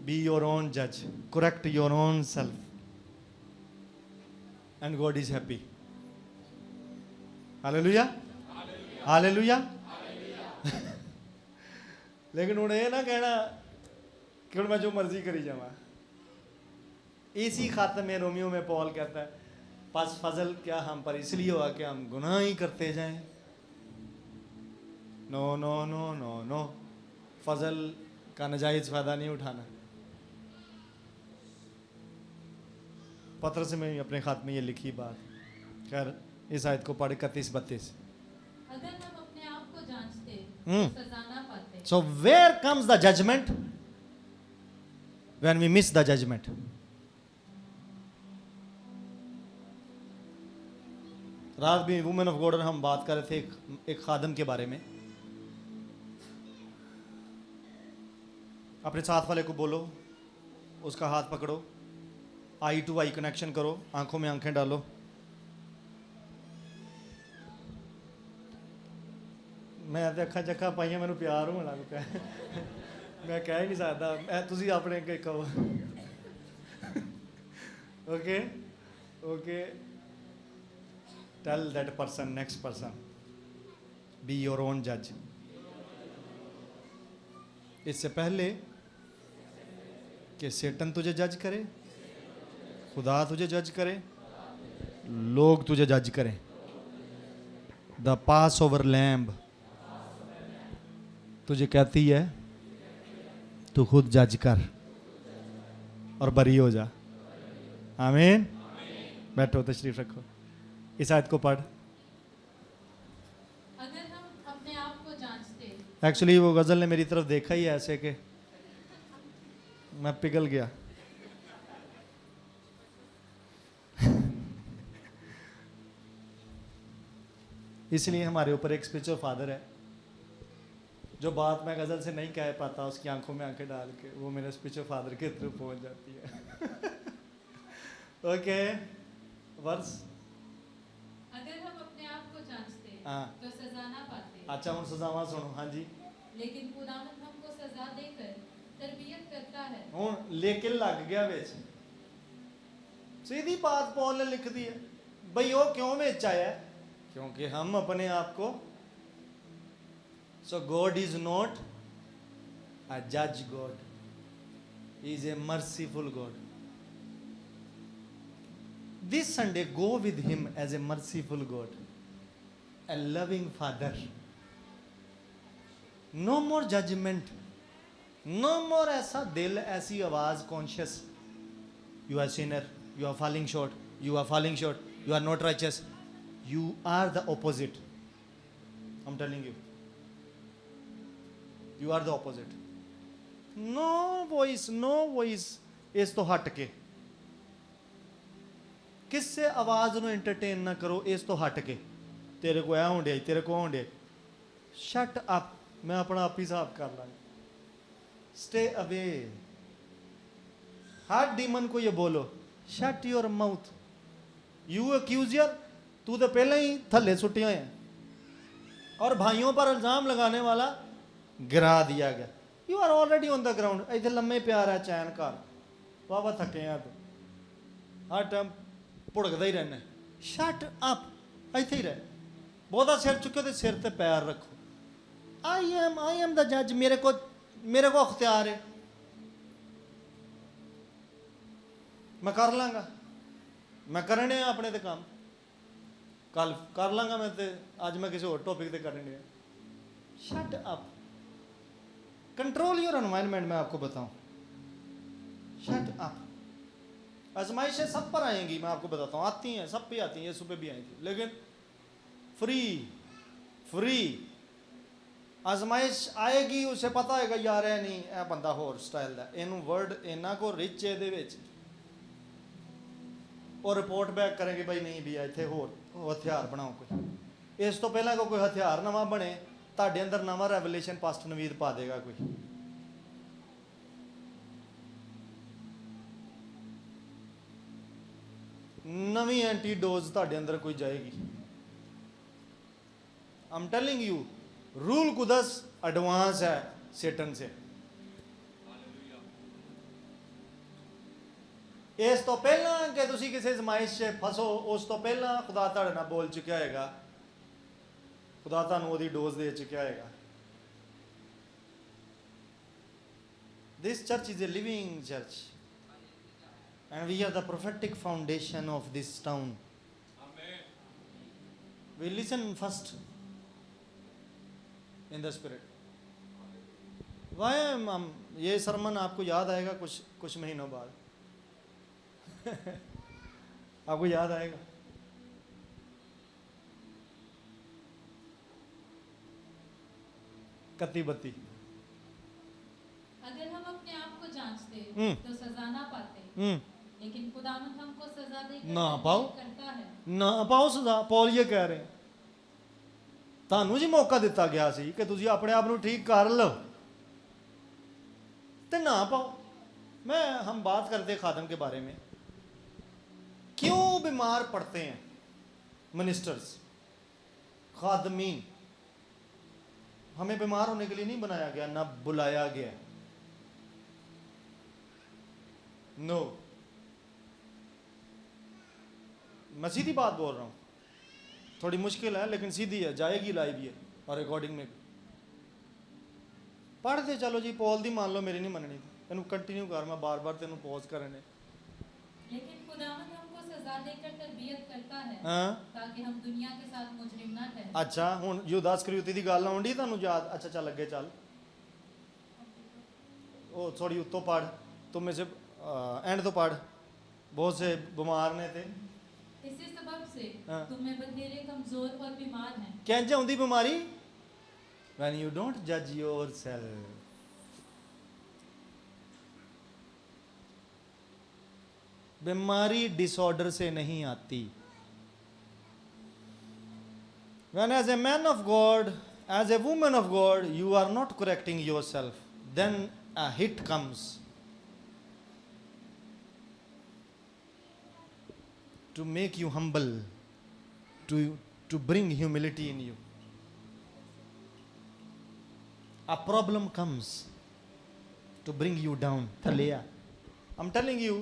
बी योर ओन जज, correct your own self and God is happy. Hallelujah, hallelujah. लेकिन हुण ये ना कहना कि हुण मैं जो मर्जी करी जावा। इसी खातर में रोमियो में पॉल कहता है, बस फजल क्या हम पर इसलिए हुआ कि हम गुनाह ही करते जाएं। No no no no no, फजल का नजायज फायदा नहीं उठाना। पत्र से मैं अपने खात में ये लिखी बात। खैर इस आयत को पढ़ 31-32। अगर हम अपने आप को जांचते तो सजा ना पाते। So where comes the judgment? When we miss the judgment. रात भी वुमेन ऑफ गॉड हम बात कर रहे थे एक खादम के बारे में। अपने साथ वाले को बोलो, उसका हाथ पकड़ो, आई टू आई कनेक्शन करो, आंखों में आंखें डालो। मैं तो अखा चखा पाइया, मैंने प्यार होने लग पाया। मैं कह ही नहीं सकता, तुसी अपने के कहो। Okay okay, tell that person, next person, be your own जज। इससे पहले कि सेटन तुझे जज करे, खुदा तुझे जज करे, लोग तुझे जज करें। द पास ओवर लैम्ब तुझे कहती है तू खुद जज कर और बरी हो जा। आमीन। बैठो, तशरीफ रखो। इस आयत को पढ़। अगर हम अपने आप को जांचते। एक्चुअली वो गजल ने मेरी तरफ देखा ही ऐसे कि मैं पिघल गया। इसलिए हमारे ऊपर एक स्पिरिचुअल फादर है, जो बात मैं गजल से नहीं कह पाता, उसकी आंखों में आंखें डाल के वो मेरे स्पिरिचुअल फादर के थ्रू पहुंच जाती है। Okay, verse. अगर हम अपने आप को जांचते हाँ। तो सजा ना पाते। अच्छा हूँ सजावा सुनो। हाँ जी। लेकिन खुदावंद हमको सजा देकर तरबियत करता है। हूँ लेकिन लग गया बिच। सीधी बात पॉल ने लिख दी है भाई, वो क्यों बिच आया? क्योंकि हम अपने आप को, so God is not a जज God, he is a merciful God. This Sunday go with him as a merciful God, a loving father. No more judgment, no more ऐसा दिल, ऐसी आवाज conscious, you are sinner, you are falling short, you are falling short, you are not righteous, you are the opposite. I am telling you, you are the opposite. No voice, no voice इस तो हट के, किससे आवाज नु entertain ना करो, इस तो हट के। तेरे को ऐ होंडे, तेरे को होंडे, शट अप, मैं अपना आप ही साफ कर लांगा। Stay away. हर डीमन को ये बोलो, shut your mouth, you accuser, तू तो पहले ही थल्ले सुट्टे हुए हैं और भाइयों पर इल्जाम लगाने वाला गिरा दिया गया। You are already on the ground. इतने लम्बे प्यार है, चैन कर, बाबा थके हैं तो ਹਰ ਟਾਈਮ ਭੁੜਕਦਾ ਹੀ ਰਹਿਣਾ। ਸ਼ਟ ਅਪ, ਇੱਥੇ ਹੀ ਰਹਿ। ਬਹੁਤਾ ਸਿਰ ਚੁੱਕੋ ਤੇ ਸਿਰ ਤੇ ਪੈਰ ਰੱਖੋ। ਆਈ ਐਮ ਦਾ ਜੱਜ, ਮੇਰੇ ਕੋ ਅਖਤਿਆਰ ਹੈ, ਮੈਂ ਕਰ ਲਾਂਗਾ, ਮੈਂ ਕਰਨੇ ਆ ਆਪਣੇ ਤੇ ਕੰਮ, ਕੱਲ ਕਰ ਲਾਂਗਾ मैं, ਤੇ ਅੱਜ मैं किसी और टॉपिक पे करने गया। Shut up, control your environment. मैं आपको बताऊं, शट अप। आजमाइशें सब पर आएंगी, मैं आपको बताता हूँ, आती हैं, सब पे आती हैं, यीशु पे भी आई थी, लेकिन फ्री आजमाइश आएगी, उसे पता होगा यार है नहीं, यह बंदा होर स्टाइल का, इनू वर्ड इन्ना को रिच है, और रिपोर्ट बैक करेंगे भाई नहीं भी इतने होर हथियार बनाओ कोई। इस तो पहला कोई हथियार नवा बने, ਤੁਹਾਡੇ अंदर नवा रेवलेशन पास्टर नवीद पा देगा कोई। नवी एंटीडोज ਤੁਹਾਡੇ अंदर कोई जाएगी। आई एम टेलिंग यू, रूल कुदस एडवांस है सेटन से। इस तो पहला कि तुसी किसी अजमाइश से फसो, उस तो पहला खुदा तुहाडे नाल बोल चुकिया होगा, खुदा तुहानू ओहदी डोज दे चुकिया होगा। This church is a living church and we are the prophetic foundation of this town. Amen. We listen first in the spirit. Why ये सरमन आपको याद आएगा कुछ महीनों बाद आपको याद आएगा। कत्ती बत्ती। अगर हम अपने आप को जांचते तो सजा ना पाते, लेकिन खुदावंद हमको सजा देकर ना पाओ, करता है। ना पाओ सजा। पौल ये कह रहे हैं, ਤੁਹਾਨੂੰ ਜੀ ਮੌਕਾ ਦਿੱਤਾ ਗਿਆ ਸੀ ਕਿ ਤੁਸੀਂ ਆਪਣੇ ਆਪ ਨੂੰ ठीक कर लो, तो ना पाओ। हम बात करते खादम के बारे में, क्यों बीमार पड़ते हैं मिनिस्टर्स, खादमीन। हमें बीमार होने के लिए नहीं बनाया गया, ना बुलाया गया। नो, मैं सीधी बात बोल रहा हूँ, थोड़ी मुश्किल है लेकिन सीधी है, जाएगी लाइव ये और रिकॉर्डिंग में पढ़ते चलो जी। पॉल दी मान लो, मेरी नहीं मननी थी, तेन कंटिन्यू कर, मैं बार बार तेन पॉज करने। लेकिन खुदावंद हमको सजा देकर तरबियत करता है, हाँ? ताकि हम दुनिया के साथ मुजरिम ना ठहरें। अच्छा, हुण यूदास करयूती दी गल आउंदी तुहानू याद? अच्छा चल अगे चल, ओ थोड़ी उत्तों पढ़, तुम में से एंड तो पढ़। बहुत से बीमार ने ते इसी सबब से हाँ। तुम्हें बथेरे कमजोर और बीमार हैं। कैंज आउंदी बीमारी? व्हेन यू डोंट जज योरसेल्फ। बीमारी डिसऑर्डर से नहीं आती। When as a man of God, as a woman of God, you are not correcting yourself, then a hit comes to make you humble, to bring humility in you. A problem comes to bring you down. थलेया। I'm telling you,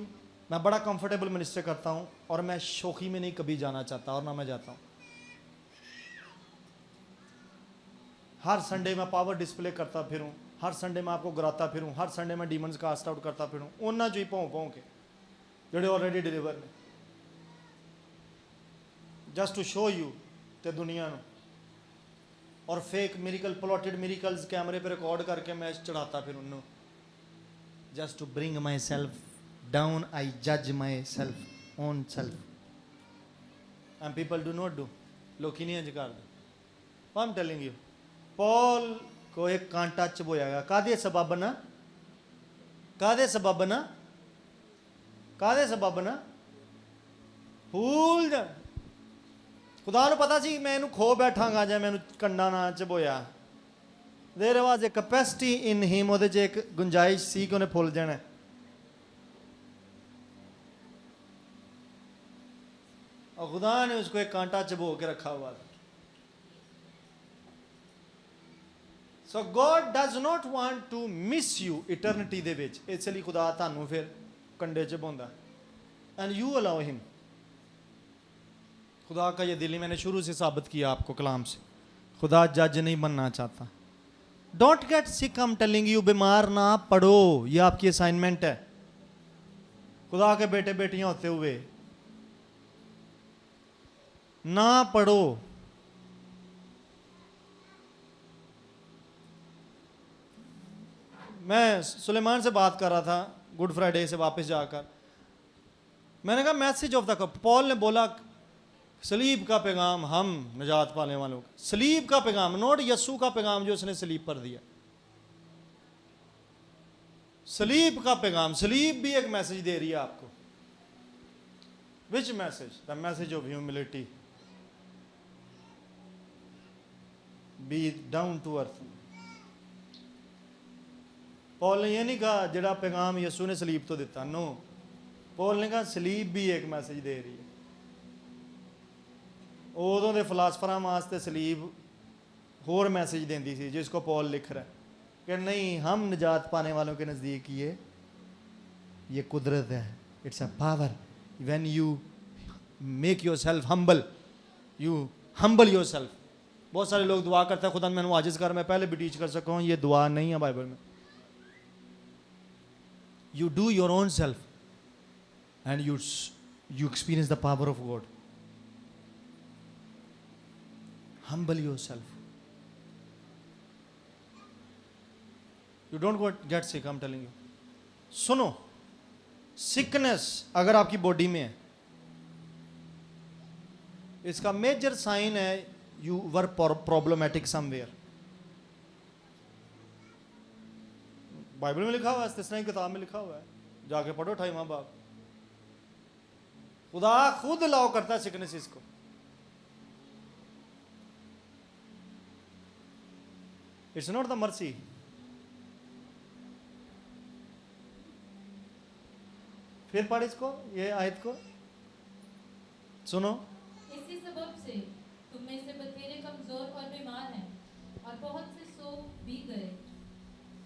मैं बड़ा comfortable minister करता हूँ और मैं शोखी में नहीं कभी जाना चाहता, और ना मैं जाता हूँ। हर संडे मैं पावर डिस्प्ले करता फिरूं, हर संडे मैं आपको गिराता फिरूं, हर संडे मैं डीमंस कास्ट आउट करता फिरूं, उन्ना जो ही पाँव के जोड़े ऑलरेडी डिलीवर ने, जस्ट टू शो यू ते दुनिया नो। और फेक मिरिकल, प्लॉटेड मिरिकल्स कैमरे पे रिकॉर्ड करके मैं चढ़ाता फिर उन्होंने, just to bring myself down. I जज myself own self, and people do not do. लोग नहीं इंज कर दे। I am telling you, Paul को एक कांटा चबोया गया, कादे सबब ना, कादे सबब ना, कादे सबब ना, भूल जा। खुदा नूं पता सी मैं इनू खो बैठांगा जे मैनू कंडा ना चबोया। There was a capacity in him, ਉਹਦੇ 'ਚ एक गुंजाइश सी कि ਉਹਨੇ फुल जाना। और खुदा ने उसको एक कांटा चबो के रखा हुआ था। So God does not want to miss you eternity दे विच, इसलिए खुदा ਤੁਹਾਨੂੰ ਫਿਰ ਕੰਡੇ 'ਚ ਪਾਉਂਦਾ। And you allow him. खुदा का ये दिल ही मैंने शुरू से साबित किया आपको कलाम से, खुदा जज नहीं बनना चाहता। Don't get sick, I am telling you, बीमार ना पड़ो, ये आपकी असाइनमेंट है। खुदा के बेटे बेटियां होते हुए ना पढ़ो। मैं सुलेमान से बात कर रहा था गुड फ्राइडे से वापस जाकर, मैंने कहा message of the cup. Paul ने बोला सलीब का पैगाम हम निजात पाने वालों का, सलीब का पैगाम, नोट यस्सू का पैगाम जो उसने सलीब पर दिया, सलीब का पैगाम। सलीब भी एक मैसेज दे रही है आपको। Which message? The message of humility, be down to earth. Paul ने यह नहीं कहा जड़ा पैगाम यस्सू ने सलीब तो दिता, नो, पॉल ने कहा सलीब भी एक मैसेज दे रही है। उदों के फिलासफर वास्ते सलीब होर मैसेज देंदी सी, जिसको पॉल लिख रहा है कि नहीं, हम निजात पाने वालों के नज़दीक ये कुदरत है, it's a power. When you make your self humble, you humble your self. बहुत सारे लोग दुआ करते हैं खुदा मैंने वाजिज़ कर, मैं पहले भी टीच कर सका हूँ, ये दुआ नहीं है बाइबल में। You do your own self and you experience the power of God. Humble yourself. You don't get sick, I'm telling you. सुनो, सिकनेस अगर आपकी बॉडी में है, इसका मेजर साइन है you were problematic somewhere. Bible में लिखा हुआ है, इस्तिस्ना की किताब में लिखा हुआ है, जाके पढ़ो 28वां बाब। खुदा खुद अलाउ करता है सिकनेस को। It's not the mercy. फिर पढ़ इसको, ये आयत को सुनो। इसी सबब से तुम में से बथेरे कमजोर और बीमार हैं, और बहुत से सो भी गए।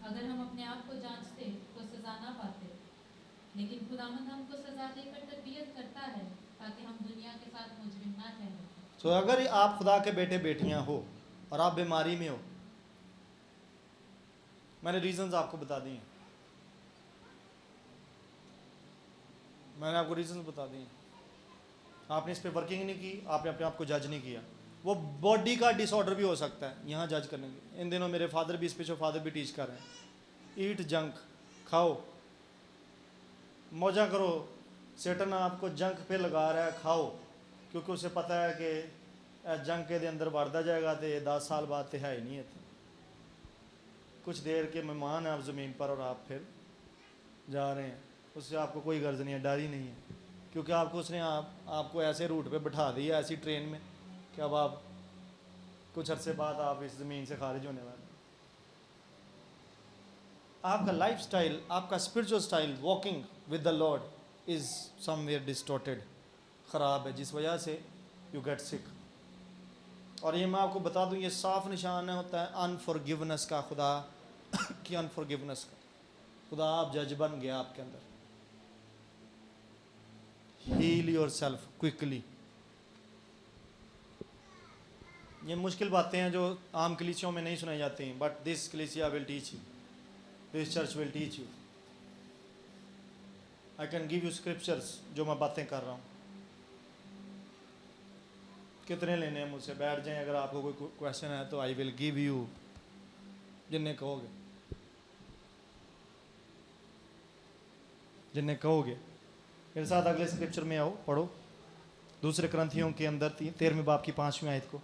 अगर हम अपने आप को जांचते तो सजा ना पाते, लेकिन खुदावंद हमको सजा देकर तरबियत करता है ताकि हम दुनिया के साथ मुजरिम ना ठहरें। सो अगर आप खुदा के बेटे बेटियां हो और आप बीमारी में हो, मैंने रीजंस आपको बता दिए, मैंने आपको रीजंस बता दिए। आपने इस पे वर्किंग नहीं की, आपने अपने आप को जज नहीं किया। वो बॉडी का डिसऑर्डर भी हो सकता है, यहाँ जज करने के। इन दिनों मेरे फादर भी, स्पिरिचुअल फादर भी टीच कर रहे हैं, ईट जंक, खाओ, मौजा करो। सेटन आपको जंक पे लगा रहा है, खाओ, क्योंकि उसे पता है कि जंक के अंदर बढ़ता जाएगा तो 10 साल बाद तो है ही नहीं है। कुछ देर के मेहमान हैं आप ज़मीन पर और आप फिर जा रहे हैं, उससे आपको कोई गर्ज नहीं है, डर ही नहीं है, क्योंकि आपको उसने आपको ऐसे रूट पे बिठा दिया, ऐसी ट्रेन में कि अब आप कुछ अरसे बाद आप इस ज़मीन से खारिज होने वाले। आपका लाइफ स्टाइल, आपका spiritual style, walking with the Lord is somewhere distorted, ख़राब है, जिस वजह से यू गेट सिक। और ये मैं आपको बता दूं, ये साफ निशान होता है अनफॉरगिवनेस का, खुदा की अनफॉरगिवनेस का। खुदा आप जज बन गया आपके अंदर। Heal yourself quickly. ये मुश्किल बातें हैं जो आम कलीसियों में नहीं सुनाई जाती हैं, बट दिस कलीसिया will teach you, this church will teach you. I can give you scriptures जो मैं बातें कर रहा हूँ। कितने लेने हैं मुझसे? बैठ जाएं, अगर आपको कोई क्वेश्चन है तो आई विल गिव यू, जिन्हें कहोगे, जिन्हें कहोगे। मेरे साथ अगले स्क्रिप्चर में आओ, पढ़ो 2 कुरिन्थियों के अंदर 13वें बाब की 5वीं आयत को।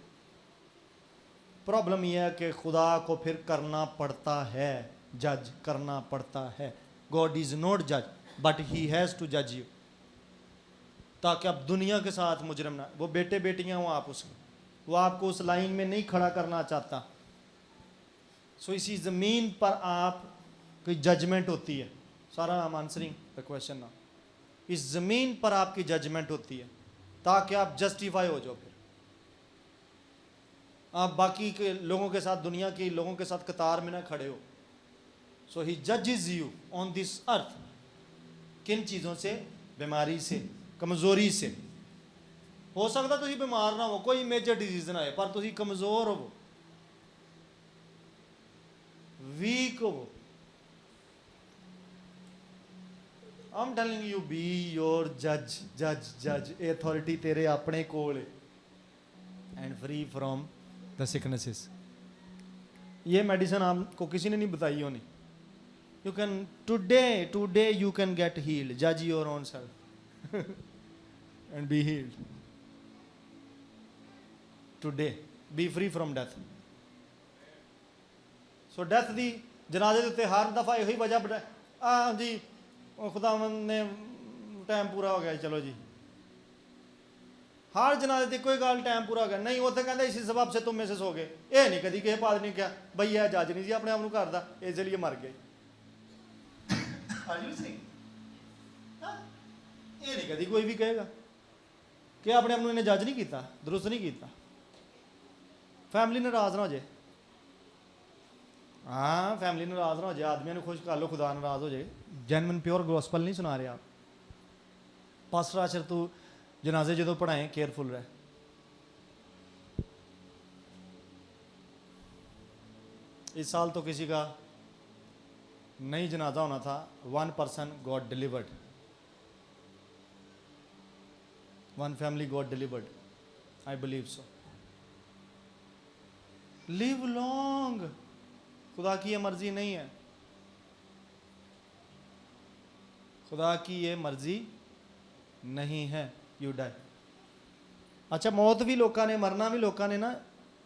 प्रॉब्लम यह है कि खुदा को फिर करना पड़ता है, जज करना पड़ता है। गॉड इज नॉट जज बट ही हैज़ टू जज यू, ताकि आप दुनिया के साथ मुजरम ना। वो बेटे बेटियां हो आप उसमें, वो आपको उस लाइन में नहीं खड़ा करना चाहता। सो इसी ज़मीन पर आप कोई जजमेंट होती है। सारा I am answering the question now. इस ज़मीन पर आपकी जजमेंट होती है ताकि आप जस्टिफाई हो जाओ। फिर आप बाकी के लोगों के साथ, दुनिया के लोगों के साथ कतार में ना खड़े हो। सो ही जजेस यू ऑन दिस अर्थ। किन चीज़ों से? बीमारी से, कमज़ोरी से। हो सकता तुसी बीमार ना हो, कोई मेजर डिजीज़ ना है, पर तुसी कमज़ोर हो, वीक हो। I'm telling you, be your judge, judge, judge. Authority तेरे अपने कोल है, and free from the sicknesses. ये मेडिसिन आपको किसी ने नहीं बताई होनी। You can today you can get healed. Judge your own self and be healed. Today, be free from death. So death दी जनाजे ਦੇ ਉੱਤੇ हर दफ़ा यही वजह बता जी खुदावंद ने टाइम पूरा हो गया, चलो जी। हर जनाजे ते कोई गल टाइम पूरा हो गया नहीं, उत्थे कहंदा इसी सबब से तुम में से सो गए। ये नहीं कदी किसी पादरी ने कहा बई यह जज नहीं जी अपने आप को करदा, इसलिए मर गए। ये नहीं कदी कोई भी कहेगा कि अपने आप को इन्हें जज नहीं किया, दुरुस्त नहीं किया। फैमिली नाराज ना हो जाए, हाँ फैमिली नाराज ना हो जाए, आदमी ने खुश कर लो, खुदा नाराज हो जाए। जेन्युइन प्योर गॉस्पल नहीं सुना रहे आप। पास्टर आशर तू जनाजे जो पढ़ाएं केयरफुल रहे। इस साल तो किसी का नहीं जनाजा होना था, 1 person got delivered, 1 family got delivered, I believe so. Live long, खुदा की ये मर्जी नहीं है, खुदा की ये मर्जी नहीं है। You die. अच्छा मौत भी लोगों ने, मरना भी लोगों ने ना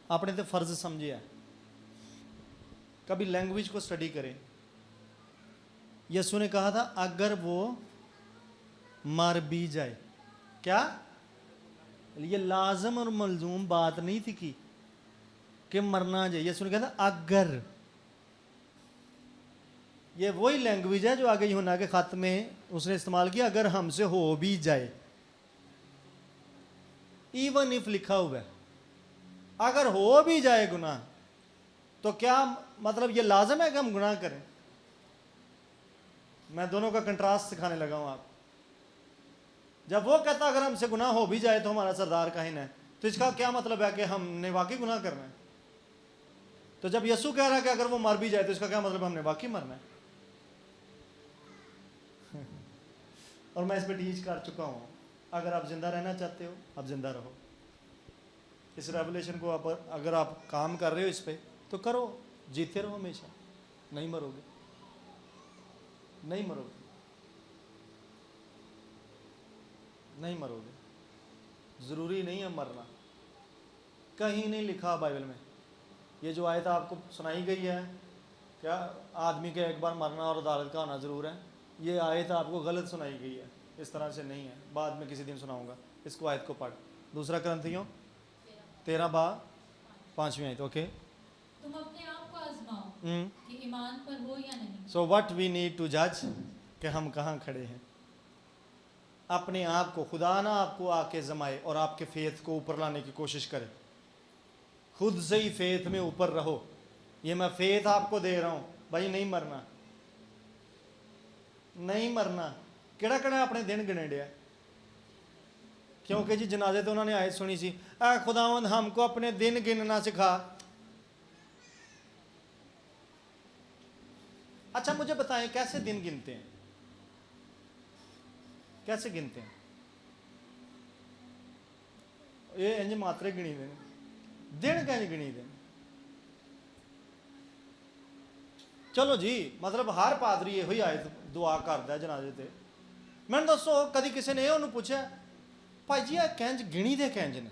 अपने ते फर्ज समझे है। कभी लैंग्वेज को स्टडी करें। यीशु ने कहा था अगर वो मर भी जाए, क्या ये लाजम और मलजूम बात नहीं थी कि मरना जाए। यीशु ने कहा था अगर। ये वही लैंग्वेज है जो आगे यूहन्ना के खत में उसने इस्तेमाल किया, अगर हमसे हो भी जाए। इवन इफ लिखा हुआ है, अगर हो भी जाए गुनाह, तो क्या मतलब ये लाजम है कि हम गुनाह करें? मैं दोनों का कंट्रास्ट सिखाने लगा हूं आप। जब वो कहता अगर हमसे गुनाह हो भी जाए तो हमारा सरदार काहिन है, तो इसका क्या मतलब है कि हमने वाकई गुनाह करना है? तो जब यीशु कह रहा है कि अगर वो मर भी जाए तो इसका क्या मतलब हमने वाकई मरना है? और मैं इस पर टीच कर चुका हूं। अगर आप जिंदा रहना चाहते हो, आप जिंदा रहो। इस रेवलेशन को आप अगर आप काम कर रहे हो इस पे, तो करो, जीते रहो हमेशा। नहीं मरोगे, नहीं मरोगे, नहीं मरोगे। ज़रूरी नहीं है मरना, कहीं नहीं लिखा बाइबल में। ये जो आयत आपको सुनाई गई है क्या आदमी के एक बार मरना और अदालत का होना ज़रूर है, ये आयत आपको गलत सुनाई गई है। इस तरह से नहीं है, बाद में किसी दिन सुनाऊंगा। इसको आयत को पढ़। दूसरा करंथियों 13:5 आयत। ओके, तुम अपने आप को आजमाओ कि ईमान पर हो या नहीं। So what we need to जज, कि हम कहाँ खड़े हैं। अपने आप को, खुदा ना आपको आके जमाए और आपके फेथ को ऊपर लाने की कोशिश करे। खुद से ही फेथ में ऊपर रहो। ये मैं फेथ आपको दे रहा हूँ भाई, नहीं मरना, नहीं मरना। किहड़ा किहड़ा अपने दिन गिने डिया, क्योंकि जी जनाजे तो उन्होंने आयत सुनी सी, ऐ खुदावंद हमको अपने दिन गिनना सिखा। अच्छा मुझे बताएं कैसे दिन गिनते हैं, कैसे गिनते हैं? ये इंज मात्रे गिनी दे, दिन कैसे गिनी दे? चलो जी, मतलब हर पादरी यही आयत दुआ करता है जनाजे ते। मैंने दसो कभी किसी ने उन्होंने पूछा भाई जी कैंज गिनी दे कैंज ने?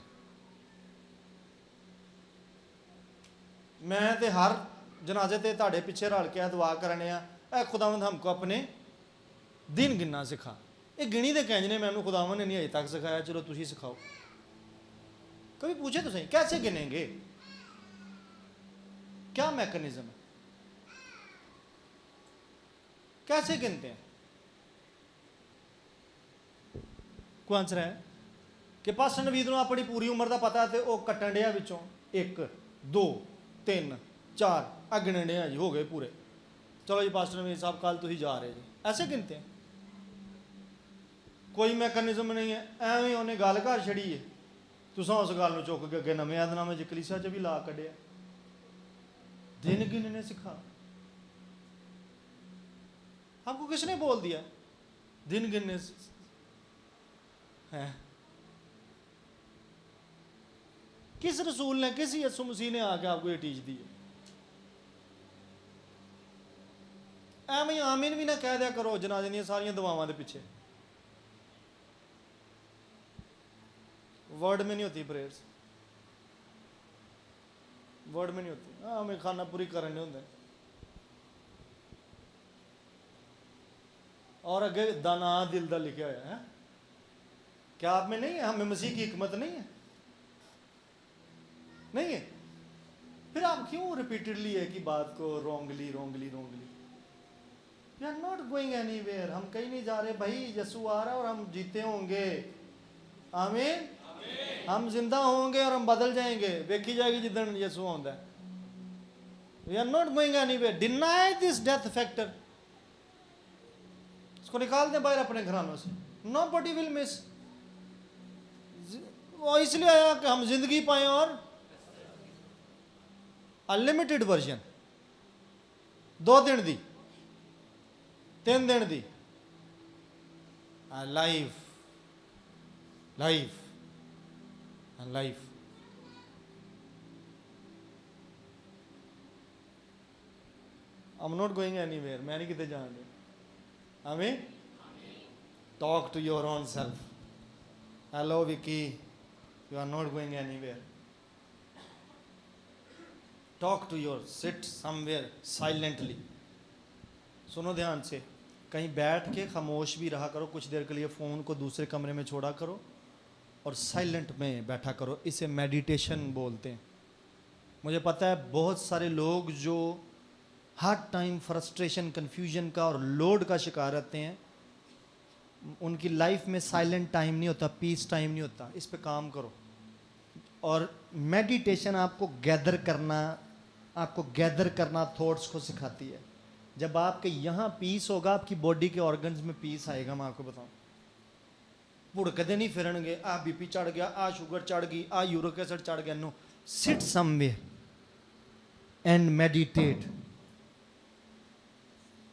मैं तो हर जनाजे ते तुहाडे पिछे रल के दुआ करने आ, खुदावंद हमको अपने दिन गिनना सिखा। ये गिनी दे कैंज ने मैंने खुदावंद ने नहीं अजे तक सिखाया, चलो तुसी सिखाओ। कभी पूछे तो सही कैसे गिनेंगे, क्या मैकेनिज्म है, कैसे गिनते हैं? को आंसर है कि पास्टर नवीद को अपनी पूरी उम्र का पता है, तो वह कट्टन डिया विचों 1 2 3 4 गिनन डिया जी, हो गए पूरे। चलो जी पास्टर नवीद साहब कल तुम जा रहे जी, ऐसे गिनते हैं? कोई मैकेनिज्म नहीं है, ਐਵੇਂ ਉਹਨੇ ਗੱਲ ਕਰ ਛੜੀ ਹੈ, ਤੁਸੀਂ ਉਸ ਗੱਲ ਨੂੰ ਚੁੱਕ ਕੇ ਅੱਗੇ ਨਵੇਂ ਆਦਨਾਮੇ ਚ ਕਲੀਸਿਆ ਚ ਵੀ ਲਾ ਕੱਢਿਆ। दिन गिनने सिखा, आपको किसने बोल दिया दिन गिनने है? किस रसूल ने, किस यीशु मसीह ने आके आपको ये टीच दी है? ਐਵੇਂ आमीन भी ना कह दिया करो जनाजे दी सारियां दुआवां दे पीछे। वर्ड में नहीं होती प्रेयर्स, वर्ड में नहीं होती। हाँ, हमें खाना पूरी करने होंगे। और आगे दाना दिल दा लिखा हुआ है, क्या आप में नहीं है? हमें मसीह की हिकमत नहीं है, नहीं है? फिर आप क्यों रिपीटेडली है कि बात को wrongly wrongly wrongly? We are not going anywhere, हम कहीं नहीं जा रहे भाई। यीशु आ रहा है और हम जीते होंगे, आमीन। हम जिंदा होंगे और हम बदल जाएंगे, देखी जाएगी जिदन यीशु आंदा है। We are not going anywhere. Deny this death factor, इसको निकाल दें बाहर अपने घरानों से। Nobody will miss. वो इसलिए आया कि हम जिंदगी पाए और अनलिमिटेड वर्जन, 2 दिन दी, 3 दिन दी life, life and life. I'm not going anywhere. मैं नहीं किते जान रहा। Amen. Talk to your own self. Hello Vicky, you are not going anywhere. Talk to your, sit somewhere silently. सुनो ध्यान से, कहीं बैठ के खामोश भी रहा करो, कुछ देर के लिए फ़ोन को दूसरे कमरे में छोड़ा करो और साइलेंट में बैठा करो। इसे मेडिटेशन बोलते हैं। मुझे पता है बहुत सारे लोग जो हर टाइम फ्रस्ट्रेशन, कन्फ्यूजन का और लोड का शिकार रहते हैं, उनकी लाइफ में साइलेंट टाइम नहीं होता, पीस टाइम नहीं होता। इस पे काम करो। और मेडिटेशन आपको गैदर करना थॉट्स को सिखाती है। जब आपके यहाँ पीस होगा, आपकी बॉडी के ऑर्गन्स में पीस आएगा। मैं आपको बताऊँ, भुड़कदे नहीं फिरनगे, आ बीपी चढ़ गया, आ शुगर चढ़ गई, आ यूरिक एसिड चढ़ गया। No, sit somewhere and meditate.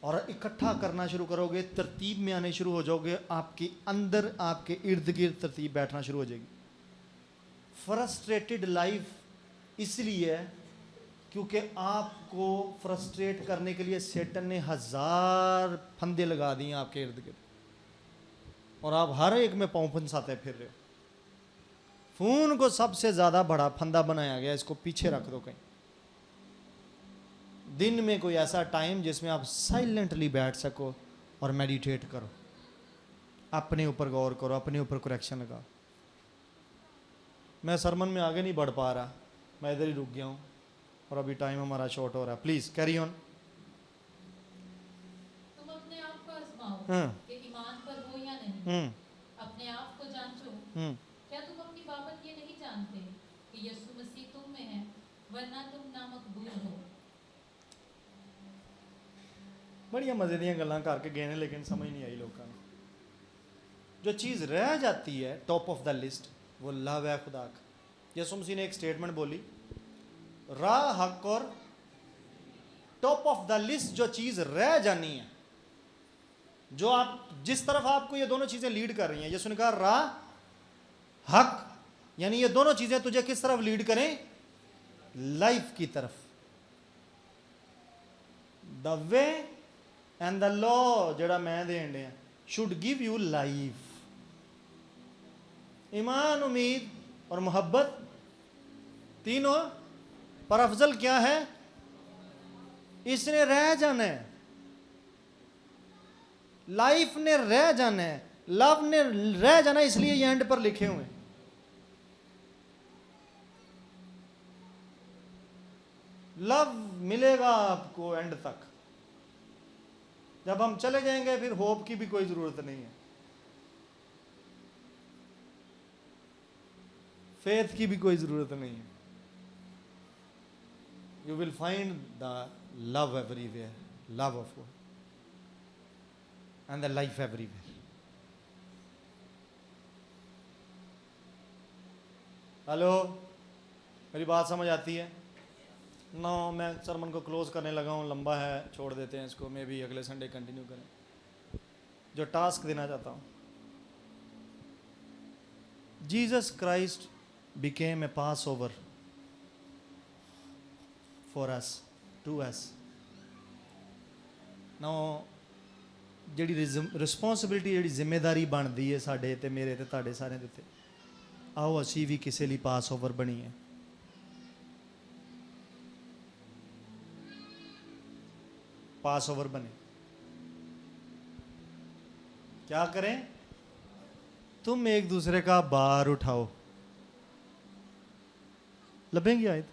और इकट्ठा करना शुरू करोगे, तरतीब में आने शुरू हो जाओगे, आपके अंदर, आपके इर्द गिर्द तरतीब बैठना शुरू हो जाएगी। फ्रस्ट्रेटेड लाइफ इसलिए है क्योंकि आपको फ्रस्ट्रेट करने के लिए सेटन ने 1000 फंदे लगा दिए आपके इर्द गिर्द, और आप हर एक में पाँव फंसाते फिर रहे हो। फोन को सबसे ज़्यादा बड़ा फंदा बनाया गया, इसको पीछे रख दो कहीं। दिन में कोई ऐसा टाइम जिसमें आप साइलेंटली बैठ सको और मेडिटेट करो, अपने ऊपर गौर करो, अपने ऊपर करेक्शन लगाओ। मैं सरमन में आगे नहीं बढ़ पा रहा, मैं इधर ही रुक गया हूँ और अभी टाइम हमारा शॉर्ट हो रहा है। Please carry on. तुम अपने आप को आजमाओ कि ईमान पर हो या नहीं। अपने आप को जांचो। क्या तुम अपनी बाबत ये नहीं जानते कि यीशु मसीह तुम में है, वरना तुम नामकबूल हो। बड़िया मजे दी गल्लां करके गए हैं, लेकिन समझ नहीं आई लोगों को। जो चीज़ रह जाती है टॉप ऑफ द लिस्ट, वो लव है खुदा का। यीशु मसीह ने एक स्टेटमेंट बोली, राह, हक और टॉप ऑफ द लिस्ट जो चीज़ रह जानी है, जो आप जिस तरफ आपको ये दोनों चीज़ें लीड कर रही हैं। यीशु ने कहा राह, हक, यानी ये दोनों चीज़ें तुझे किस तरफ लीड करें? लाइफ की तरफ। The way and the law जड़ा मैं देन दिया शुड गिव यू लाइफ। ईमान, उम्मीद और मोहब्बत तीनों, पर अफजल क्या है? इसने रह जाना है, लाइफ ने रह जाना है, लव ने रह जाना है, इसलिए ये एंड पर लिखे हुए हैं। लव मिलेगा आपको एंड तक। जब हम चले जाएंगे फिर होप की भी कोई जरूरत नहीं है, फेथ की भी कोई जरूरत नहीं है। You will find the love everywhere, love of God and the life everywhere. Hello, मेरी बात समझ आती है? नो, मैं सरमन को क्लोज करने लगा हूँ, लंबा है, छोड़ देते हैं इसको, मैं भी अगले संडे कंटिन्यू करें। जो टास्क देना चाहता हूँ, Jesus Christ became a pass over for us, to us. No, ਜਿਹੜੀ ਰਿਸਪੌਂਸਿਬਿਲਟੀ, ਜਿਹੜੀ ਜ਼ਿੰਮੇਵਾਰੀ ਬਣਦੀ ਹੈ ਸਾਡੇ ਤੇ ਮੇਰੇ ਤੇ ਤੁਹਾਡੇ ਸਾਰਿਆਂ ਦੇ ਉੱਤੇ, ਆਓ ਅਸੀਂ ਵੀ ਕਿਸੇ ਲਈ ਪਾਸ ਓਵਰ ਬਣੀਏ। पास ओवर बने। क्या करें? तुम एक दूसरे का बार उठाओ। लभेंगी आयत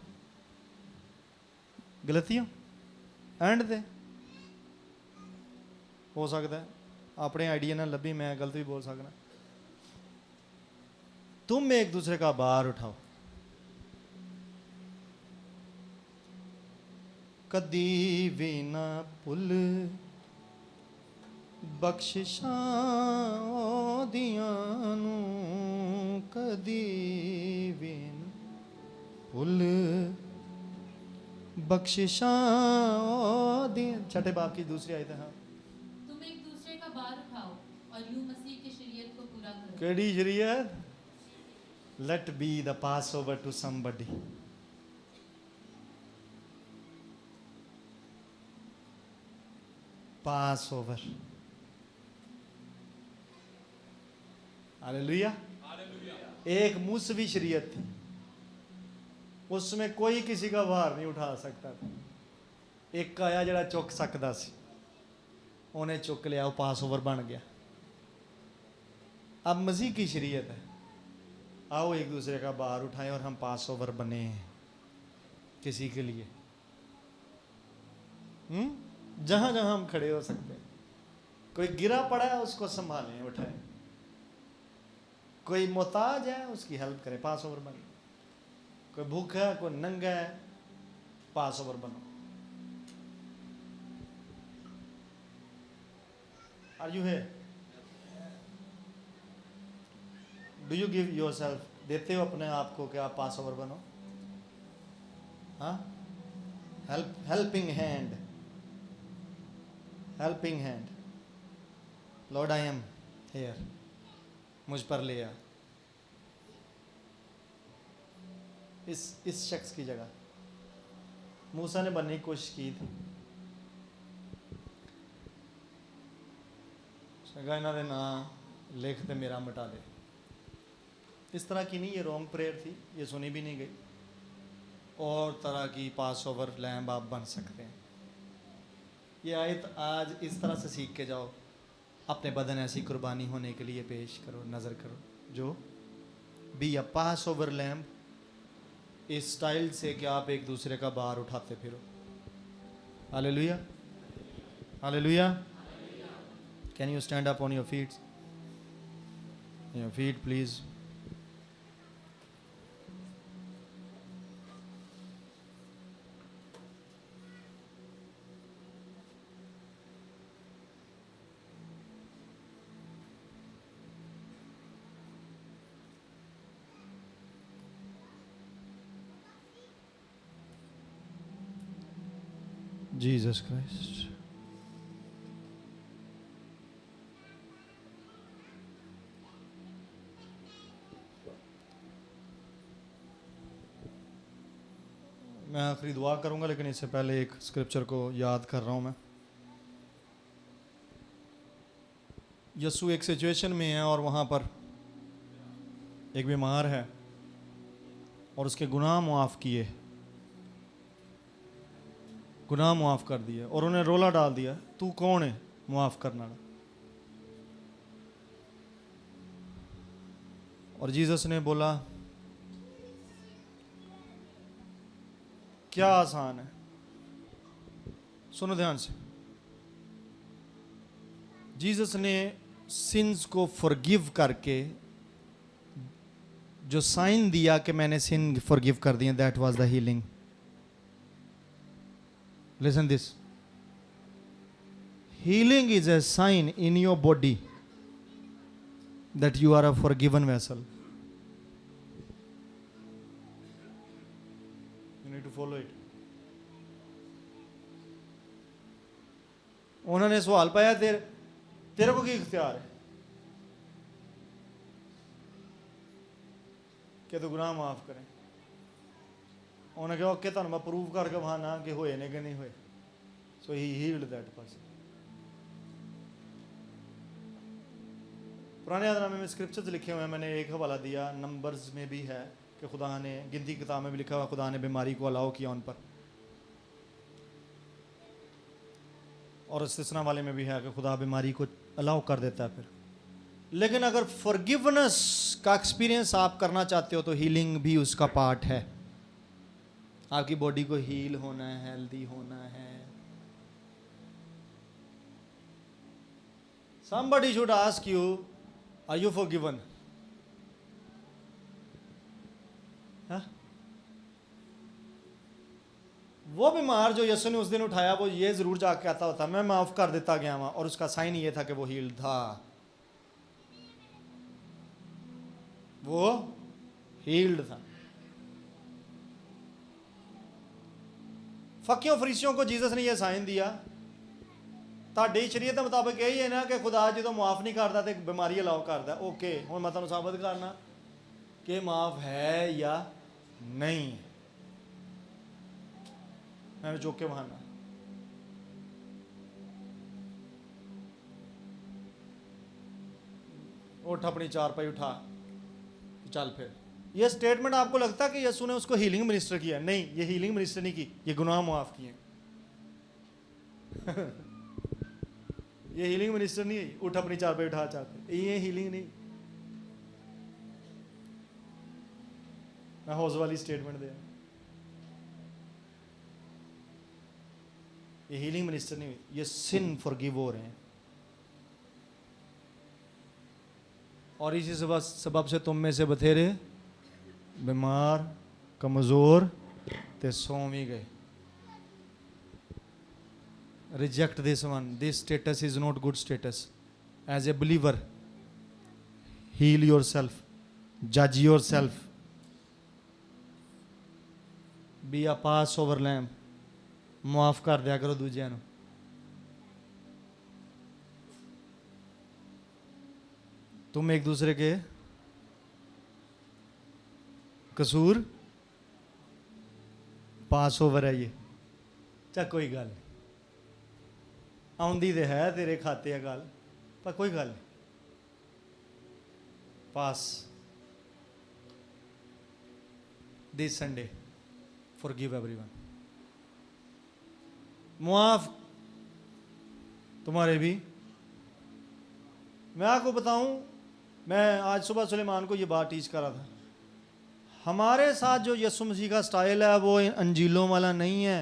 गलतियां एंड दे हो सकता है अपने आइडिया ना लभी, मैं गलत भी बोल सकना। तुम एक दूसरे का बार उठाओ। कदी भी ना भुल बख्शिशां ओदियां नू, कदी भी ना भुल बख्शिशां ओदियां। छठे बाब की दूसरी आयत है। हाँ, तुम एक दूसरे का बार उठाओ और यूं मसीह की शरीयत को पूरा करो। केड़ी शरीयत? Let be the pass over to somebody. Pass over. Hallelujah. एक मूसवी शरीयत थी, उसमें कोई किसी का भार नहीं उठा सकता था। एक आया जड़ा चुक सकता सी, उन्हें चुक लिया, वो पास ओवर बन गया। अब मसीह की शरीयत है, आओ एक दूसरे का भार उठाएं और हम पास ओवर बने किसी के लिए। जहां जहां हम खड़े हो सकते हैं। कोई गिरा पड़ा है उसको संभालें, उठाएं। कोई मोहताज है उसकी हेल्प करें, पास ओवर बने। कोई भूखा है, कोई नंगा है, पास ओवर बनो। Are you here? Do you give yourself? देते हो अपने आप को कि आप पास ओवर बनो? हाँ, helping hand, helping hand. Lord I am here, मुझ पर ले आ। इस शख्स की जगह मूसा ने बनने की कोशिश की थी। इन्हों ने ना लिख ते मेरा मिटा दे। इस तरह की नहीं, ये रॉन्ग प्रेयर थी, ये सुनी भी नहीं गई। और तरह की पास ओवर लैम्ब आप बन सकते हैं। ये आयत आज इस तरह से सीख के जाओ, अपने बदन ऐसी कुर्बानी होने के लिए पेश करो, नज़र करो, जो be a pass over lamb, इस स्टाइल से कि आप एक दूसरे का बार उठाते फिरो। Hallelujah, hallelujah. Can you stand up on your feet please. Jesus Christ. मैं आखिरी दुआ करूंगा, लेकिन इससे पहले एक स्क्रिप्चर को याद कर रहा हूं मैं। यीशु एक सिचुएशन में है और वहां पर एक बीमार है और उसके गुनाह मुआफ़ किए, गुनाह मुआफ़ कर दिए, और उन्हें रोला डाल दिया, तू कौन है मुआफ़ करना। और जीसस ने बोला, क्या आसान है। सुनो ध्यान से, जीसस ने सिंस को फॉरगिव करके जो साइन दिया कि मैंने सिन फॉरगिव कर दिया, that was the healing. Listen this. Healing is a sign in your body that you are a forgiven vessel. Need to follow it. उन्होंने सवाल पाया तेरे को की इख्तियार है कि तू गुनाह माफ करें। उन्हें कहा ओके तुम मैं प्रूव करके बहाना कि होए ने कि नहीं होए। सो ही हील्ड दैट पर्सन। पुराने अहदनामे में स्क्रिप्चर्स लिखे हुए हैं, मैंने एक हवाला दिया, नंबर्स में भी है कि खुदा ने, गिनती किताब में भी लिखा हुआ खुदा ने बीमारी को अलाउ किया उन पर, और इस्तिस्ना वाले में भी है कि खुदा बीमारी को अलाउ कर देता है फिर। लेकिन अगर फॉरगिवनेस का एक्सपीरियंस आप करना चाहते हो तो हीलिंग भी उसका पार्ट है। आपकी बॉडी को हील होना है, हेल्दी होना है। somebody should ask you, are you forgiven? हाँ? वो बीमार जो यीशु ने उस दिन उठाया वो ये जरूर जाके कहता होता मैं माफ कर देता गया वहां, और उसका साइन ये था कि वो हील्ड था, वो हील्ड था। फकियों फरीसियों को जीसस ने यह साइन दिया। ਤੁਹਾਡੀ ਸ਼ਰੀਅਤ ਦੇ ਮੁਤਾਬਕ यही है ना कि खुदा जो माफ़ नहीं करता तो बीमारी अलाउ करता। ओके हुण मैं तुहानूं साबित करना कि माफ़ है या नहीं। मैं चुक के बहाना उठ अपनी चारपाई उठा चल फिर। यह स्टेटमेंट आपको लगता है कि यीशु ने उसको हीलिंग मिनिस्टर किया? नहीं, ये हीलिंग मिनिस्टर नहीं की, ये गुनाह माफ़ किए। ये हीलिंग मिनिस्टर नहीं है, उठ अपनी चारपाई उठा चाहते, ये हीलिंग नहीं। मैं हौस वाली स्टेटमेंट दे, ये हीलिंग मिनिस्टर नहीं हुई, ये सिन फॉरगिव हो रहे हैं। और इसी सबब से तुम में से बथेरे बीमार कमज़ोर ते सौ भी गए। Reject this one. This status is not good status. As a believer, heal yourself, judge yourself, be a Passover lamb. माफ कर दिया करो दूजिया नु। तुम एक दूसरे के कसूर पास ओवर है ये, चाहे कोई गल नहीं आउंदी तो है तेरे खाते है गल, पर कोई गल नहीं। पास दिस संडे फॉरगिव एवरीवन। मुआफ तुम्हारे भी। मैं आपको बताऊं, मैं आज सुबह सुलेमान को ये बात टीच कर रहा था। हमारे साथ जो यीशु मसीह का स्टाइल है वो अंजीलों वाला नहीं है।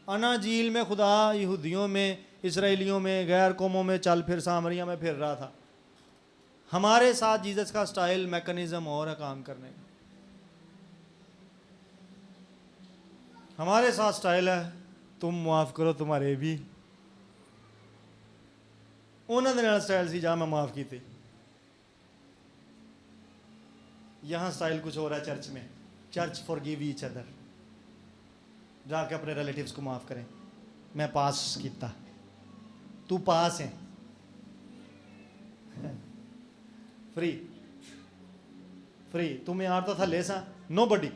अनाजील में खुदा यहूदियों में, इसराइलियों में, गैर कौमों में चल फिर सामरिया में फिर रहा था। हमारे साथ जीसस का स्टाइल मैकेनिज्म और है काम करने का। हमारे साथ स्टाइल है तुम माफ़ करो तुम्हारे भी। उन्होंने नाल स्टाइल सी जहाँ मैं माफ़ की थी। यहाँ स्टाइल कुछ हो रहा है चर्च में। Church forgive each other. जाके अपने रिलेटिव्स को माफ़ करें। मैं पास किया, तू पास है, फ्री फ्री। तू म्यार तो थले सा, नो बडी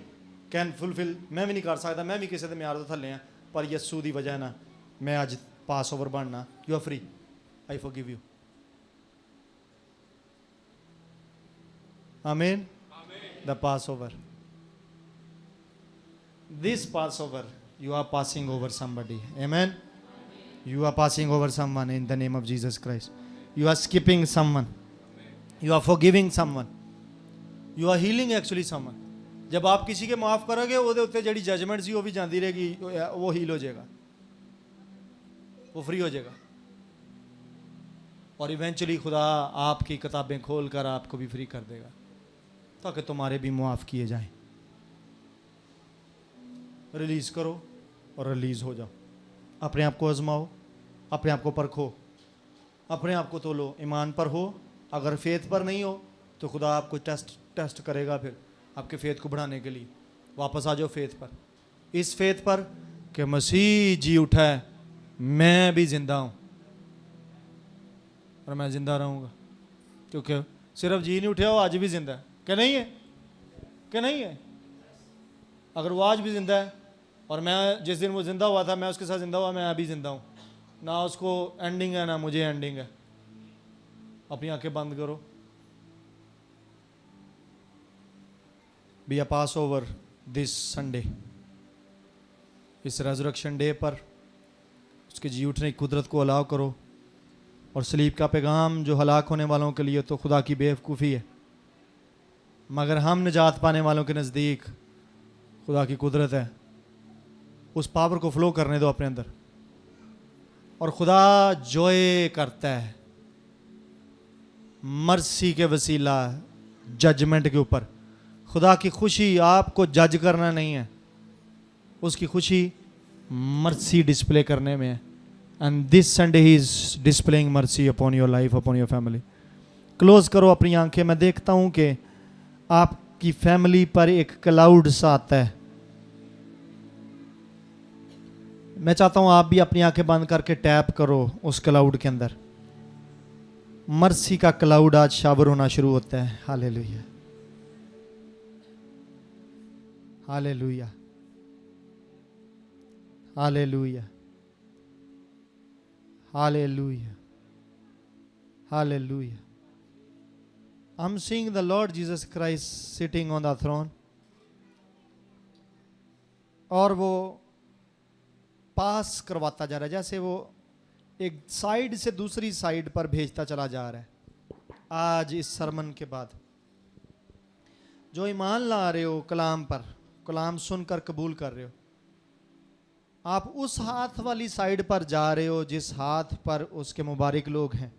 कैन फुलफिल। मैं भी नहीं कर सकता, मैं भी किसी के म्यार तो थले हाँ, पर यस्सू की वजह ना मैं अज पास ओवर बनना। You are free, I forgive you. आमीन। The pass over, this Passover, you are passing over somebody. Amen. You are passing over someone in the name of Jesus Christ. You are skipping someone. You are forgiving someone. You are healing actually someone. जब आप किसी के माफ़ करोगे वो उत्ते जड़ी judgement सी वो भी जाती रहेगी, वो हील हो जाएगा, वो फ्री हो जाएगा। और इवेंचुअली खुदा आपकी किताबें खोल कर आपको भी फ्री कर देगा ताकि तुम्हारे भी माफ़ किए जाएं। रिलीज़ करो और रिलीज़ हो जाओ। अपने आप को आजमाओ, अपने आप को परखो, अपने आप को तोलो। ईमान पर हो, अगर फेथ पर नहीं हो तो खुदा आपको टेस्ट करेगा फिर आपके फेथ को बढ़ाने के लिए। वापस आ जाओ फेथ पर। इस फेथ पर कि मसीह जी उठा है, मैं भी जिंदा हूं और मैं जिंदा रहूंगा, क्योंकि सिर्फ जी नहीं उठा, वो आज भी जिंदा है। कि नहीं है? कि नहीं है? अगर वो आज भी जिंदा है और मैं जिस दिन वो जिंदा हुआ था मैं उसके साथ जिंदा हुआ, मैं अभी जिंदा हूं। ना उसको एंडिंग है ना मुझे एंडिंग है। अपनी आंखें बंद करो। Be a pass over this Sunday, इस रेजरेक्शन डे पर उसके जी उठने की कुदरत को अलाव करो। और सलीब का पैगाम जो हलाक होने वालों के लिए तो खुदा की बेवकूफ़ी है, मगर हम निजात पाने वालों के नज़दीक खुदा की कुदरत है। उस पावर को फ्लो करने दो अपने अंदर, और खुदा जोए करता है मर्सी के वसीला जजमेंट के ऊपर। खुदा की खुशी आपको जज करना नहीं है, उसकी खुशी मर्सी डिस्प्ले करने में है। And this Sunday he is displaying mercy upon your life, upon your family. Close करो अपनी आंखें। मैं देखता हूं कि आपकी फैमिली पर एक क्लाउड सा आता है। मैं चाहता हूं आप भी अपनी आंखें बंद करके टैप करो उस क्लाउड के अंदर। मर्सी का क्लाउड आज शावर होना शुरू होता है। Hallelujah, hallelujah, hallelujah, hallelujah, hallelujah. I'm seeing the Lord Jesus Christ sitting on the throne, और वो पास करवाता जा रहा है, जैसे वो एक साइड से दूसरी साइड पर भेजता चला जा रहा है। आज इस सरमन के बाद जो ईमान ला रहे हो कलाम पर, कलाम सुनकर कबूल कर रहे हो, आप उस हाथ वाली साइड पर जा रहे हो जिस हाथ पर उसके मुबारक लोग हैं।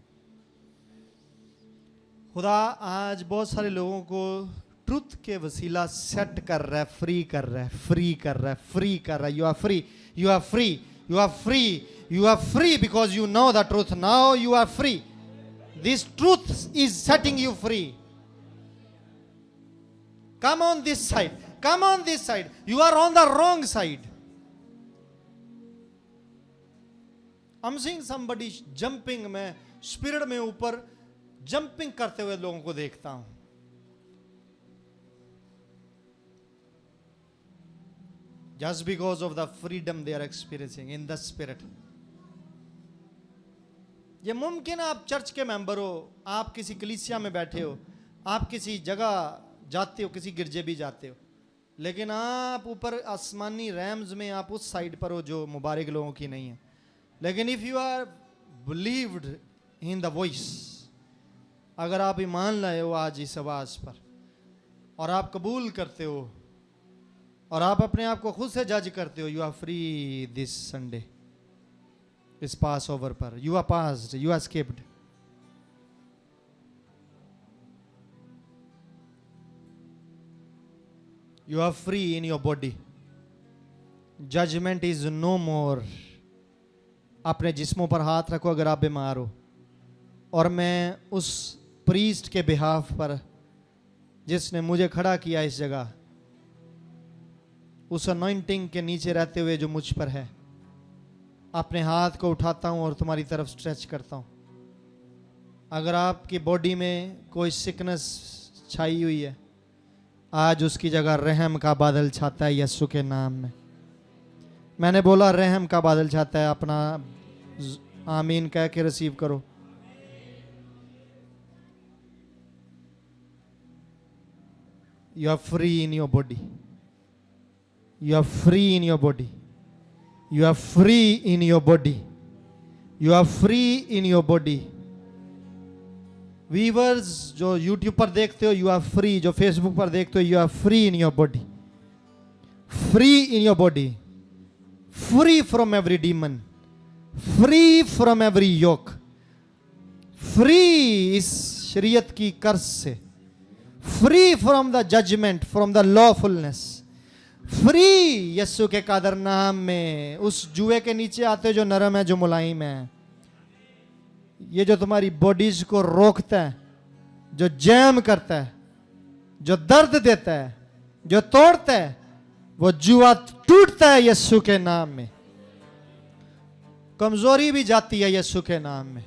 खुदा आज बहुत सारे लोगों को ट्रुथ के वसीला सेट कर रहा है, फ्री कर रहा है, फ्री कर रहा है, फ्री कर रहा है। You are free, you are free, you are free, you are free because you know the truth. Now you are free. This truth is setting you free. Come on this side, come on this side, you are on the wrong side. I'm seeing somebody jumping, मैं spirit में ऊपर jumping करते हुए लोगों को देखता हूं। Just because of the freedom they are experiencing in the spirit. ये मुमकिन आप चर्च के मेंबर हो, आप किसी कलीसिया में बैठे हो, आप किसी जगह जाते हो, किसी गिरजे भी जाते हो, लेकिन आप ऊपर आसमानी रैम्स में आप उस साइड पर हो जो मुबारक लोगों की नहीं है। लेकिन if you are believed in the voice, अगर आप ईमान लाए हो आज इस आवाज पर और आप कबूल करते हो और आप अपने आप को खुद से जज करते हो, you are free this Sunday, इस पास ओवर पर। You are passed, you are skipped. You are free in your body. Judgment is no more. अपने जिस्मों पर हाथ रखो अगर आप बीमार हो, और मैं उस प्रीस्ट के बिहाफ पर जिसने मुझे खड़ा किया इस जगह, उस अनॉइंटिंग के नीचे रहते हुए जो मुझ पर है, अपने हाथ को उठाता हूं और तुम्हारी तरफ स्ट्रेच करता हूं। अगर आपकी बॉडी में कोई सिकनेस छाई हुई है, आज उसकी जगह रहम का बादल छाता है यीशु के नाम में। मैंने बोला रहम का बादल छाता है। अपना आमीन कह के रिसीव करो। You are free in your body, you are free in your body, you are free in your body, you are free in your body. Viewers जो यूट्यूब पर देखते हो, यू आर फ्री। जो फेसबुक पर देखते हो, you are free in your body, free in your body, free from every demon, free from every yoke, free इस शरीयत की कर्ज से, free from the judgement, from the लॉफुलनेस, free यीशु के कादर नाम में। उस जुए के नीचे आते हो जो नरम है, जो मुलायम है, ये जो तुम्हारी बॉडीज को रोकता है, जो जैम करता है, जो दर्द देता है, जो तोड़ता है, वो जुआ टूटता है यीशु के नाम में। कमजोरी भी जाती है यीशु के नाम में।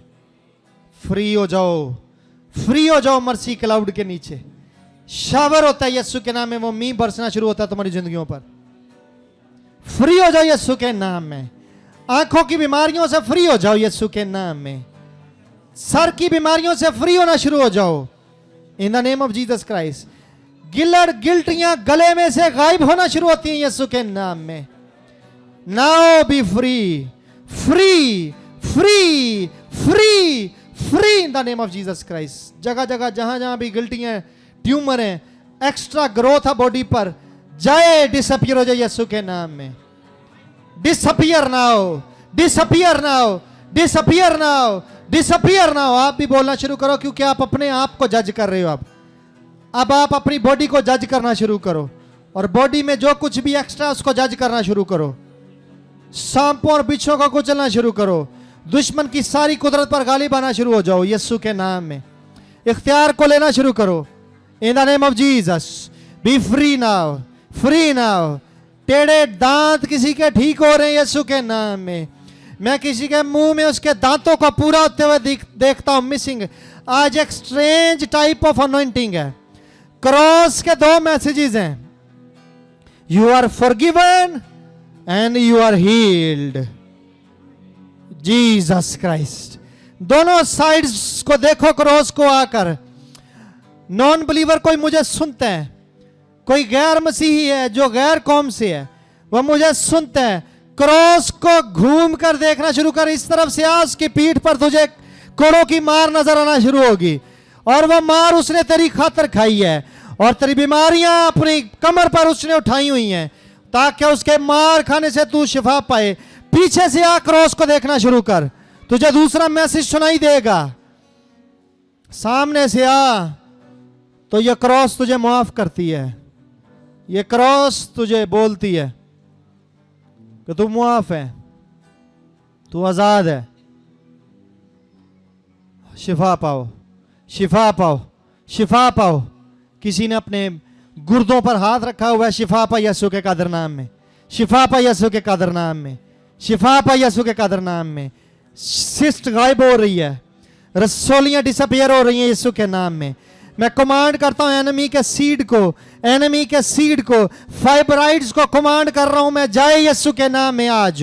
फ्री हो जाओ, फ्री हो जाओ मर्सी क्लाउड के नीचे। शावर होता है यीशु के नाम में, वो मींह बरसना शुरू होता है तुम्हारी जिंदगियों पर। फ्री हो जाओ यीशु के नाम में। आंखों की बीमारियों से फ्री हो जाओ यीशु के नाम में। सर की बीमारियों से फ्री होना शुरू हो जाओ in the name of Jesus Christ. गिलर गिल्टियां गले में से गायब होना शुरू होती हैं यीशु के नाम में। Now B free, free free free free in the name of Jesus Christ. जगह जगह जहां जहां भी गिल्टियां, ट्यूमर है, एक्स्ट्रा ग्रोथ है बॉडी पर, जाए डिसअपियर हो जाए यीशु के नाम में। Disappear now, disappear now, disappear now, disappear now. आप भी बोलना शुरू करो, क्योंकि आप अपने आप को जज कर रहे हो। अब आप अपनी बॉडी को जज करना शुरू करो, और बॉडी में जो कुछ भी एक्स्ट्रा उसको जज करना शुरू करो। सांपों और बिच्छों को कुचलना शुरू करो। दुश्मन की सारी कुदरत पर गालिब आना शुरू हो जाओ यीशु के नाम में। इख्तियार को लेना शुरू करो इन the name of Jesus. B free now, free now. टेढ़े दांत किसी के ठीक हो रहे हैं यीशु के नाम में। मैं किसी के मुंह में उसके दांतों को पूरा होते हुए देखता हूं मिसिंग। आज एक स्ट्रेंज टाइप ऑफ अनॉइंटिंग है। क्रॉस के दो मैसेजेस हैं, you are forgiven and you are healed. Jesus Christ. दोनों साइड्स को देखो क्रॉस को आकर। नॉन बिलीवर कोई मुझे सुनते हैं, कोई गैर मसीही है जो गैर कौम से है, वह मुझे सुनते हैं। क्रॉस को घूम कर देखना शुरू कर। इस तरफ से आ, उसकी पीठ पर तुझे कोड़ों की मार नजर आना शुरू होगी, और वह मार उसने तेरी खातर खाई है, और तेरी बीमारियां अपनी कमर पर उसने उठाई हुई हैं, ताकि उसके मार खाने से तू शिफा पाए। पीछे से आ, क्रॉस को देखना शुरू कर, तुझे दूसरा मैसेज सुनाई देगा। सामने से आ तो यह क्रॉस तुझे माफ करती है। यह क्रॉस तुझे बोलती है कि तू मुआफ है, तू आजाद है। शिफा पाओ, शिफा पाओ, शिफा पाओ। किसी ने अपने गुर्दों पर हाथ रखा हुआ है, शिफा पा यीशु के कादर नाम में, शिफा पा यीशु के कादर नाम में, शिफा पा यीशु के कादर नाम में। सिस्ट गायब हो रही है, रसोलियां डिसअपियर हो रही हैं यीशु के नाम में। मैं कमांड करता हूं एनिमी के सीड को, एनिमी के सीड को, फाइब्राइड्स को कमांड कर रहा हूं मैं, जाए यीशु के नाम में। आज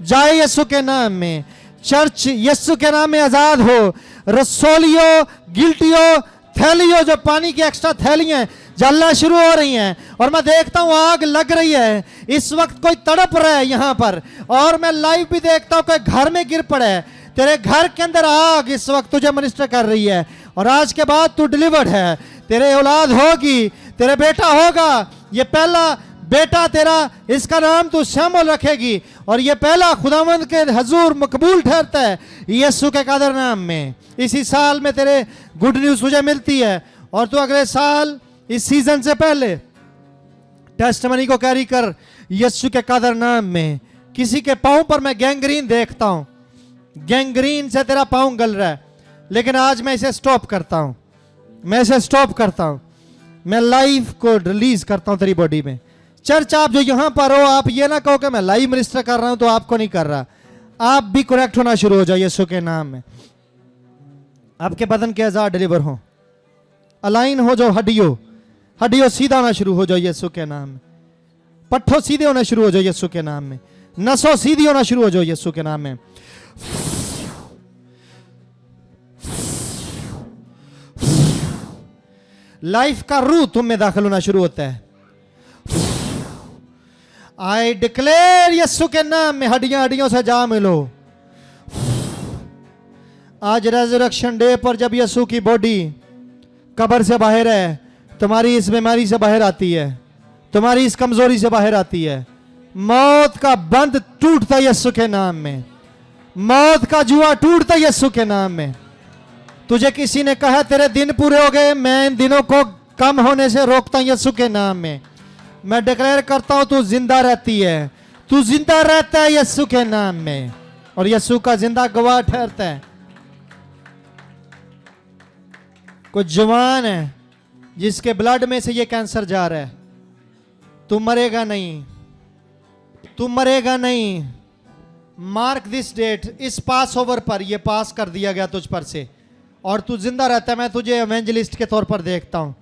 जाए यीशु के नाम में। चर्च यीशु के नाम में आजाद हो। रसोलियो, गिल्टियो, थैलियों, जो पानी की एक्स्ट्रा थैलियां जलना शुरू हो रही हैं, और मैं देखता हूं आग लग रही है। इस वक्त कोई तड़प रहा है यहां पर, और मैं लाइव भी देखता हूं कोई घर में गिर पड़ा है। तेरे घर के अंदर आग इस वक्त तुझे मिनिस्टर कर रही है, और आज के बाद तू डिलीवर्ड है। तेरे औलाद होगी, तेरे बेटा होगा। ये पहला बेटा तेरा, इसका नाम तू शमूएल रखेगी, और ये पहला खुदावंद के हजूर मकबूल ठहरता है यीशु के कादर नाम में। इसी साल में तेरे गुड न्यूज तुझे मिलती है, और तू अगले साल इस सीजन से पहले टेस्टमनी को कैरी कर यीशु के कादर नाम में। किसी के पांव पर मैं गैंग्रीन देखता हूं, गैंग्रीन से तेरा पांव गल रहा है, लेकिन आज मैं इसे स्टॉप करता हूं, मैं इसे स्टॉप करता हूं। मैं लाइफ को रिलीज करता हूं तेरी बॉडी में। चर्च आप जो यहां पर हो, आप ये ना कहो कि मैं लाइव मिनिस्टर कर रहा हूं तो आपको नहीं कर रहा। आप भी करेक्ट होना शुरू हो जाओ यीशु के नाम में। आपके बदन के अज़ा डिलीवर हो, अलाइन हो जाओ। हड्डियों सीधा होना शुरू हो जाओ यीशु के नाम में। पट्ठों सीधे होना शुरू हो जाओ यीशु के नाम में। नसों सीधी होना शुरू हो जाओ यीशु के नाम में। लाइफ का रूह तुम में दाखिल होना शुरू होता है। आई डिक्लेयर यीशु के नाम में, हड्डियां हड्डियों से जा मिलो। आज रेजरेक्शन डे पर जब यीशु की बॉडी कब्र से बाहर है, तुम्हारी इस बीमारी से बाहर आती है, तुम्हारी इस कमजोरी से बाहर आती है। मौत का बंद टूटता यीशु के नाम में। मौत का जुआ टूटता यीशु के नाम में। तुझे किसी ने कहा तेरे दिन पूरे हो गए, मैं इन दिनों को कम होने से रोकता हूं यीशु के नाम में। मैं डिक्लेयर करता हूं तू जिंदा रहती है, तू जिंदा रहता है यीशु के नाम में, और यीशु का जिंदा गवाह ठहरता है। कुछ जवान है जिसके ब्लड में से ये कैंसर जा रहा है, तू मरेगा नहीं, तू मरेगा नहीं। मार्क दिस डेट, इस पास ओवर पर ये पास कर दिया गया तुझ पर से, और तू जिंदा रहता है। मैं तुझे एवेंजलिस्ट के तौर पर देखता हूं।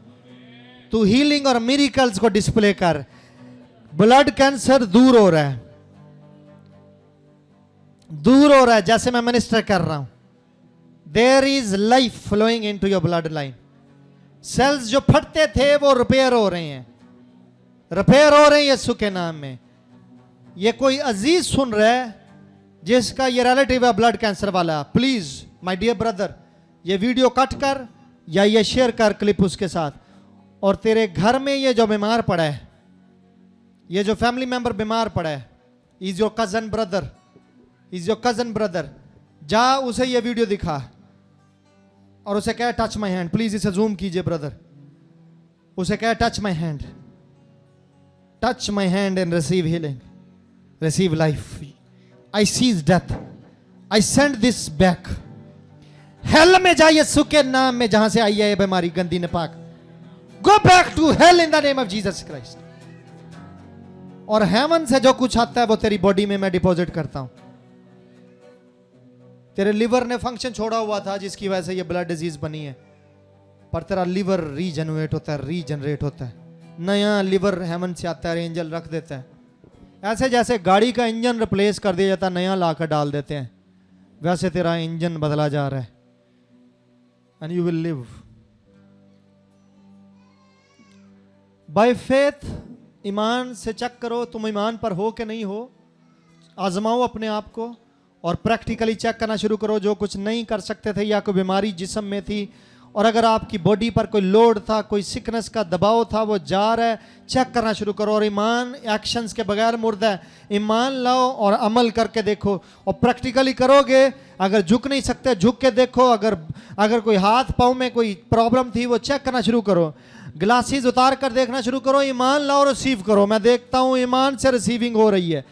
तू हीलिंग और मिरेकल्स को डिस्प्ले कर। ब्लड कैंसर दूर हो रहा है, दूर हो रहा है जैसे मैं मिनिस्टर कर रहा हूं। There is life flowing into your blood line. Cells जो फटते थे वो रिपेयर हो रहे हैं, रिपेयर हो रहे हैं यीशु के नाम में। ये कोई अजीज सुन रहा है जिसका ये रिलेटिव है ब्लड कैंसर वाला, प्लीज माय डियर ब्रदर, ये वीडियो कट कर या ये शेयर कर क्लिप उसके साथ। और तेरे घर में ये जो बीमार पड़ा है, ये जो फैमिली मेंबर बीमार पड़ा है, is your cousin brother, is your cousin brother, जा उसे ये वीडियो दिखा और उसे कह टच माय हैंड, प्लीज इसे जूम कीजिए ब्रदर। उसे कह touch my hand, touch my hand and receive healing, receive life. I seize death, I send this back. Hell में जा यीशु के नाम में, जहां से आई है ये बीमारी गंदी नापाक। Go back to hell in the name of Jesus Christ. और हेवन से जो कुछ आता है वो तेरी बॉडी में मैं डिपॉजिट करता हूं। तेरे लिवर ने फंक्शन छोड़ा हुआ था जिसकी वजह से ये ब्लड डिजीज बनी है, पर तेरा लिवर रीजनरेट होता है, रीजनरेट होता है। नया लिवर हेवन से आता है, एंजल रख देता है। ऐसे जैसे गाड़ी का इंजन रिप्लेस कर दिया जाता है, नया लाकर डाल देते हैं, वैसे तेरा इंजन बदला जा रहा है। And you will live by faith. ईमान से चेक करो तुम ईमान पर हो कि नहीं हो, आजमाओ अपने आप को और प्रैक्टिकली चेक करना शुरू करो। जो कुछ नहीं कर सकते थे या कोई बीमारी जिस्म में थी, और अगर आपकी बॉडी पर कोई लोड था, कोई सिकनेस का दबाव था, वो जा रहा है, चेक करना शुरू करो। और ईमान एक्शंस के बगैर मुर्दा है। ईमान लाओ और अमल करके देखो, और प्रैक्टिकली करोगे। अगर झुक नहीं सकते झुक के देखो। अगर कोई हाथ पाँव में कोई प्रॉब्लम थी वो चेक करना शुरू करो। ग्लासेस उतार कर देखना शुरू करो। ईमान लाओ, रिसीव करो। मैं देखता हूँ ईमान से रिसीविंग हो रही है,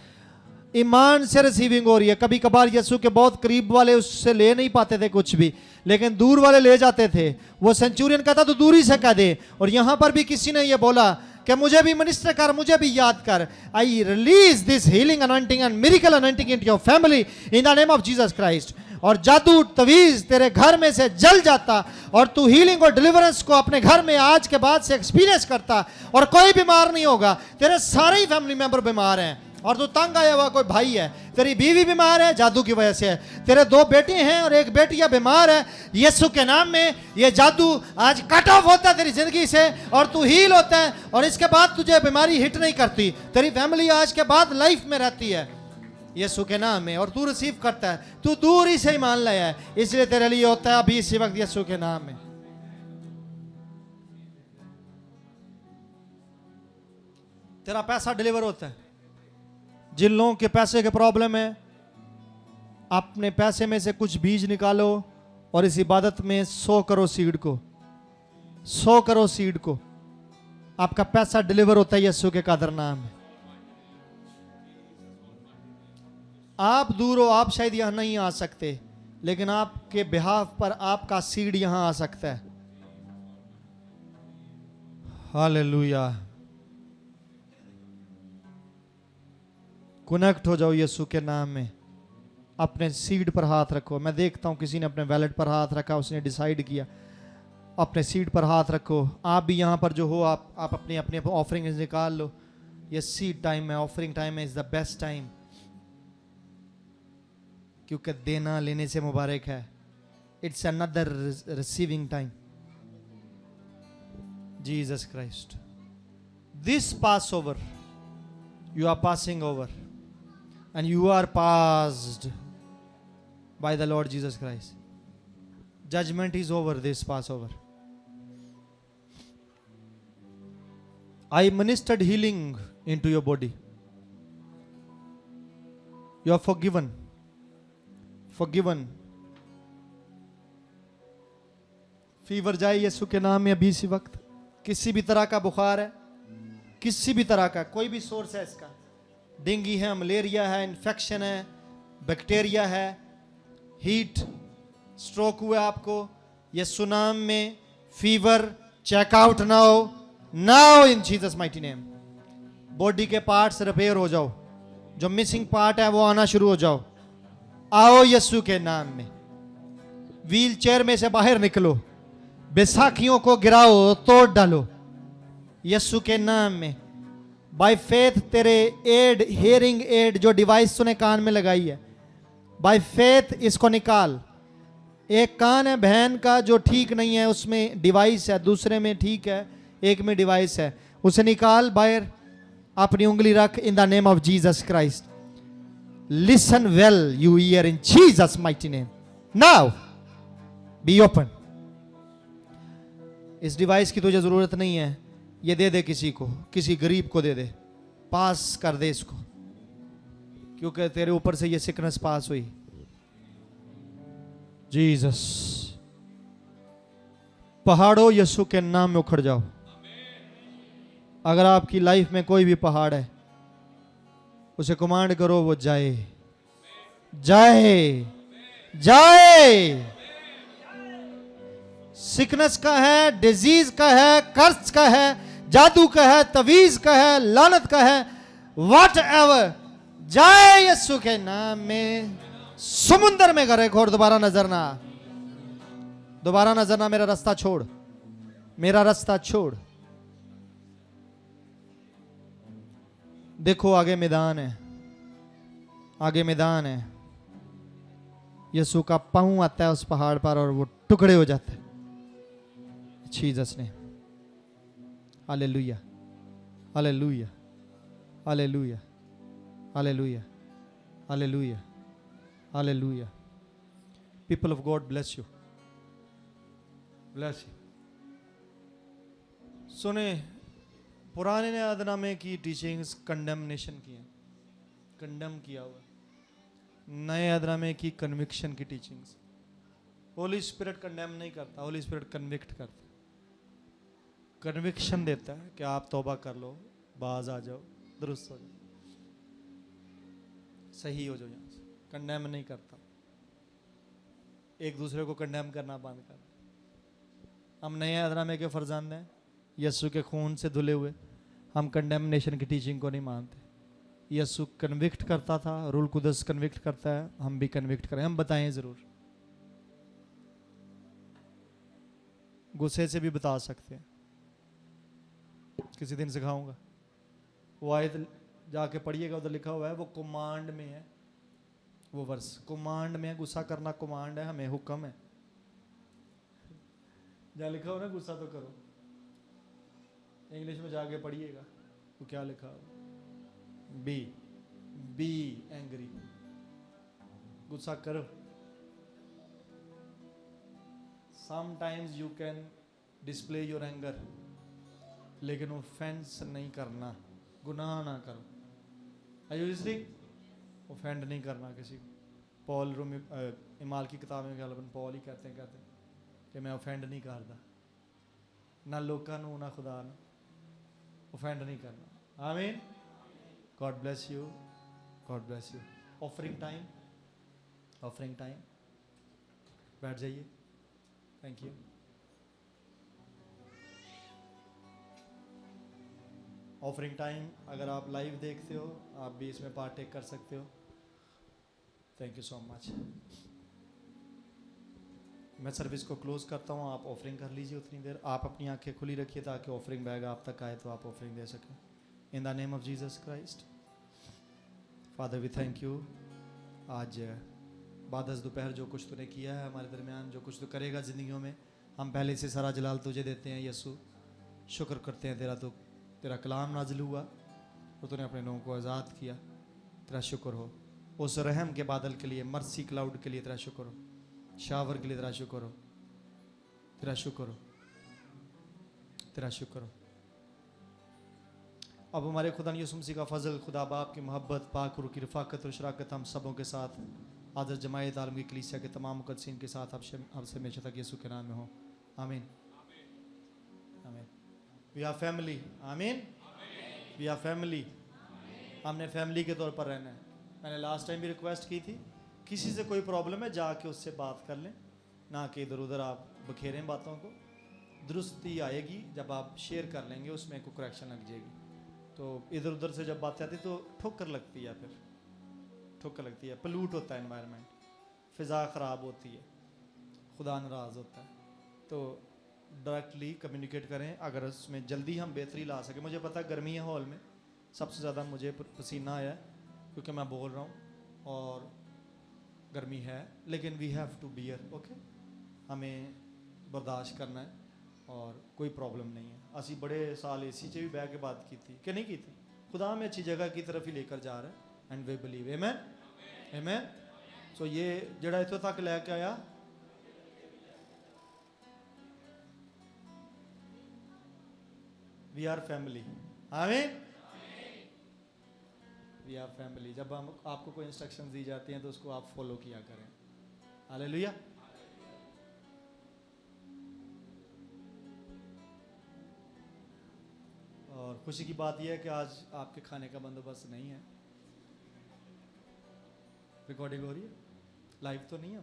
ईमान से रिसीविंग हो रही है। कभी कभार यीशु के बहुत करीब वाले उससे ले नहीं पाते थे कुछ भी, लेकिन दूर वाले ले जाते थे। वो सेंचुरियन कहता तो दूरी से कह दे। और यहां पर भी किसी ने ये बोला कि मुझे भी मिनिस्टर कर, मुझे भी याद कर। I release this healing anointing and miracle anointing into your family in the name of Jesus Christ. और जादू तवीज तेरे घर में से जल जाता, और तू हीलिंग और डिलीवरेंस को अपने घर में आज के बाद से एक्सपीरियंस करता, और कोई बीमार नहीं होगा। तेरे सारे ही फैमिली मेंबर बीमार हैं, और तू तंग आया हुआ कोई भाई है, तेरी बीवी बीमार है, जादू की वजह से है। तेरे 2 बेटे हैं और 1 बेटियां बीमार है, यीशु के नाम में ये जादू आज कट ऑफ होता है तेरी जिंदगी से, और तू हील होता है। और इसके बाद तुझे बीमारी हिट नहीं करती। तेरी फैमिली आज के बाद लाइफ में रहती है यीशु के नाम में, और तू रिसीव करता है। तू दूर ही से ईमान लाया है, इसलिए तेरे लिए होता है अभी इसी वक्त यीशु के नाम में। तेरा पैसा डिलीवर होता है। जिन लोगों के पैसे के प्रॉब्लम है, अपने पैसे में से कुछ बीज निकालो और इस इबादत में 100 करो सीड को, 100 करो सीड को। आपका पैसा डिलीवर होता है यीशु के कादर नाम में। आप दूर हो, आप शायद यहां नहीं आ सकते, लेकिन आपके बिहाफ पर आपका सीड यहां आ सकता है। हालेलुया। कनेक्ट हो जाओ यीशु के नाम में। अपने सीड पर हाथ रखो। मैं देखता हूं किसी ने अपने वैलेट पर हाथ रखा, उसने डिसाइड किया। अपने सीड पर हाथ रखो। आप भी यहां पर जो हो, आप अपने अपने ऑफरिंग निकाल लो। ये सीड टाइम है, ऑफरिंग टाइम है, इज द बेस्ट टाइम, क्योंकि देना लेने से मुबारक है। It's another receiving time. Jesus Christ, this pass over, you are passing over, and you are passed by the Lord Jesus Christ. Judgment is over this Passover. I ministered healing into your body. You are forgiven. Forgiven. Fever जाए यीशु के नाम में अभी इसी वक्त। किसी भी तरह का बुखार है, किसी भी तरह का कोई भी सोर्स है इसका, डेंगू है, मलेरिया है, इन्फेक्शन है, बैक्टीरिया है, हीट स्ट्रोक हुआ आपको, यीशु नाम में fever check out now in Jesus mighty name. Body के पार्ट्स रिपेयर हो जाओ, जो मिसिंग पार्ट है वो आना शुरू हो जाओ। आओ यीशु के नाम में। व्हील चेयर में से बाहर निकलो, बैसाखियों को गिराओ, तोड़ डालो यीशु के नाम में। बाय फेथ तेरे एड, हियरिंग एड, जो डिवाइस तूने कान में लगाई है, बाय फेथ इसको निकाल। एक कान है बहन का जो ठीक नहीं है, उसमें डिवाइस है, दूसरे में ठीक है, एक में डिवाइस है, उसे निकाल बाहर। अपनी उंगली रख, इन the name of Jesus Christ. Listen well you year, in Jesus mighty name. Now be open. इस डिवाइस की तुझे जरूरत नहीं है, ये दे दे किसी को, किसी गरीब को दे दे, पास कर दे इसको, क्योंकि तेरे ऊपर से ये सिकनेस पास हुई। जीसस, पहाड़ों यीशु के नाम में उखड़ जाओ। अगर आपकी लाइफ में कोई भी पहाड़ है, उसे कमांड करो, वो जाए जाए जाए। सिकनेस का है, डिजीज का है, कर्ज का है, जादू का है, तवीज का है, लानत का है, वॉट एवर, जाए यीशु के नाम में। समुंदर में गरे खोर, दोबारा नजर ना, दोबारा नजर ना। मेरा रास्ता छोड़, मेरा रास्ता छोड़। देखो आगे मैदान है, आगे मैदान है। यीशु का पांव आता है उस पहाड़ पर और वो टुकड़े हो जाते हैं। जीसस ने, hallelujah, hallelujah, hallelujah, hallelujah, hallelujah, hallelujah. People of God bless you, bless you. सुने, पुराने नियमनामे की टीचिंग्स कंडेमनेशन की है, कंडेम किया हुआ। नए नियमनामे की कन्विक्शन की टीचिंग्स। होली स्पिरिट कंडेम नहीं करता, होली स्पिरिट कन्विक्ट करता, कन्विक्शन देता है कि आप तौबा कर लो, बाज आ जाओ, दुरुस्त हो जाओ, सही हो जाओ। यहाँ से कंडेम नहीं करता, एक दूसरे को कंडेम करना बंद कर। हम नए नियमनामे के फर्जंद हैं, यीशु के खून से धुले हुए। हम कंडेमनेशन की टीचिंग को नहीं मानते। यीशु कन्विक्ट करता था, रूल कुदस कन्विक्ट करता है, हम भी कन्विक्ट करें। हम बताएं जरूर, गुस्से से भी बता सकते हैं, किसी दिन सिखाऊंगा। वो आयत जाके पढ़िएगा, उधर लिखा हुआ है, वो कमांड में है, वो वर्स कमांड में है। गुस्सा करना कमांड है, हमें हुक्म है। जहाँ लिखा हो ना गुस्सा तो करो, इंग्लिश में जाके पढ़िएगा वो क्या लिखा हो, बी एंग्री, गुस्सा करो। Sometimes you can display your anger, लेकिन ऑफेंस नहीं करना, गुनाह ना करो। Are you listening? ऑफेंड नहीं करना किसी को। पॉल रोमी इमाल की किताब में गलबन पॉल ही कहते हैं कि मैं ऑफेंड नहीं करता, ना लोगों को ना खुदा ना, ऑफेंड नहीं करना। आमीन। God bless you, God bless you. Offering time, offering time, बैठ जाइए। Thank you. ऑफरिंग टाइम, अगर आप लाइव देखते हो आप भी इसमें पार्टेक कर सकते हो। Thank you so much. मैं सर्विस को क्लोज करता हूँ, आप ऑफरिंग कर लीजिए उतनी देर। आप अपनी आंखें खुली रखिए ताकि ऑफरिंग बैग आप तक आए तो आप ऑफरिंग दे सकें। In the name of Jesus Christ. Father we thank you, आज बाद दोपहर जो कुछ तूने किया है हमारे दरमियान, जो कुछ तू करेगा ज़िंदगियों में, हम पहले से सारा जलाल तुझे देते हैं यीशु। शुक्र करते हैं तेरा कलाम नाजिल हुआ और तूने अपने लोगों को आज़ाद किया। तेरा शुक्र हो। उस रहम के बादल के लिए, मर्सी क्लाउड के लिए तेरा शुक्र हो। शावर के लिए तेरा शुक्र हो, तेरा शुक्र हो, तेरा शुक्र हो। अब हमारे खुदा यीशु मसीह का फजल, खुदा बाप की मोहब्बत, पाक रूह की रफ़ाकत और शराकत हम सबों के साथ, आदर जमायत आलम की कलीसिया के तमाम मुक़द्दसीन के साथ आपसे हमेशा तक यीशु के नाम में हो। आमीन, आमीन। We are family. आमीन, वी आर फैमिली। हमने फैमिली के तौर पर रहना है। मैंने लास्ट टाइम भी रिक्वेस्ट की थी, किसी से कोई प्रॉब्लम है जाके उससे बात कर लें, ना कि इधर उधर आप बखेरें बातों को। दुरुस्ती आएगी जब आप शेयर कर लेंगे, उसमें कोई करेक्शन लग जाएगी। तो तो इधर उधर से जब बातें आती तो ठोकर लगती है, फिर ठोकर लगती है, पलूट होता है एनवायरनमेंट, फ़िज़ा ख़राब होती है, खुदा नाराज़ होता है। तो डायरेक्टली कम्युनिकेट करें अगर उसमें जल्दी हम बेहतरी ला सकें। मुझे पता गर्मी है, हॉल में सबसे ज़्यादा मुझे पसीना आया है क्योंकि मैं बोल रहा हूँ और गर्मी है, लेकिन we have to bear, okay, हमें बर्दाश्त करना है और कोई प्रॉब्लम नहीं है। असी बड़े साल एसी च भी बह के बात की थी कि नहीं की थी। खुदा हमें अच्छी जगह की तरफ ही लेकर जा रहा है एंड वी बिलीव, आमेन आमेन। सो ये जड़ा इत्थों तक लैके आया, वी आर फैमिली, आमीन, वी आर फैमिली। जब हम आपको कोई इंस्ट्रक्शन दी जाती हैं तो उसको आप फॉलो किया करें। हालेलुया। और खुशी की बात यह है कि आज आपके खाने का बंदोबस्त नहीं है। रिकॉर्डिंग हो रही है, लाइव तो नहीं है।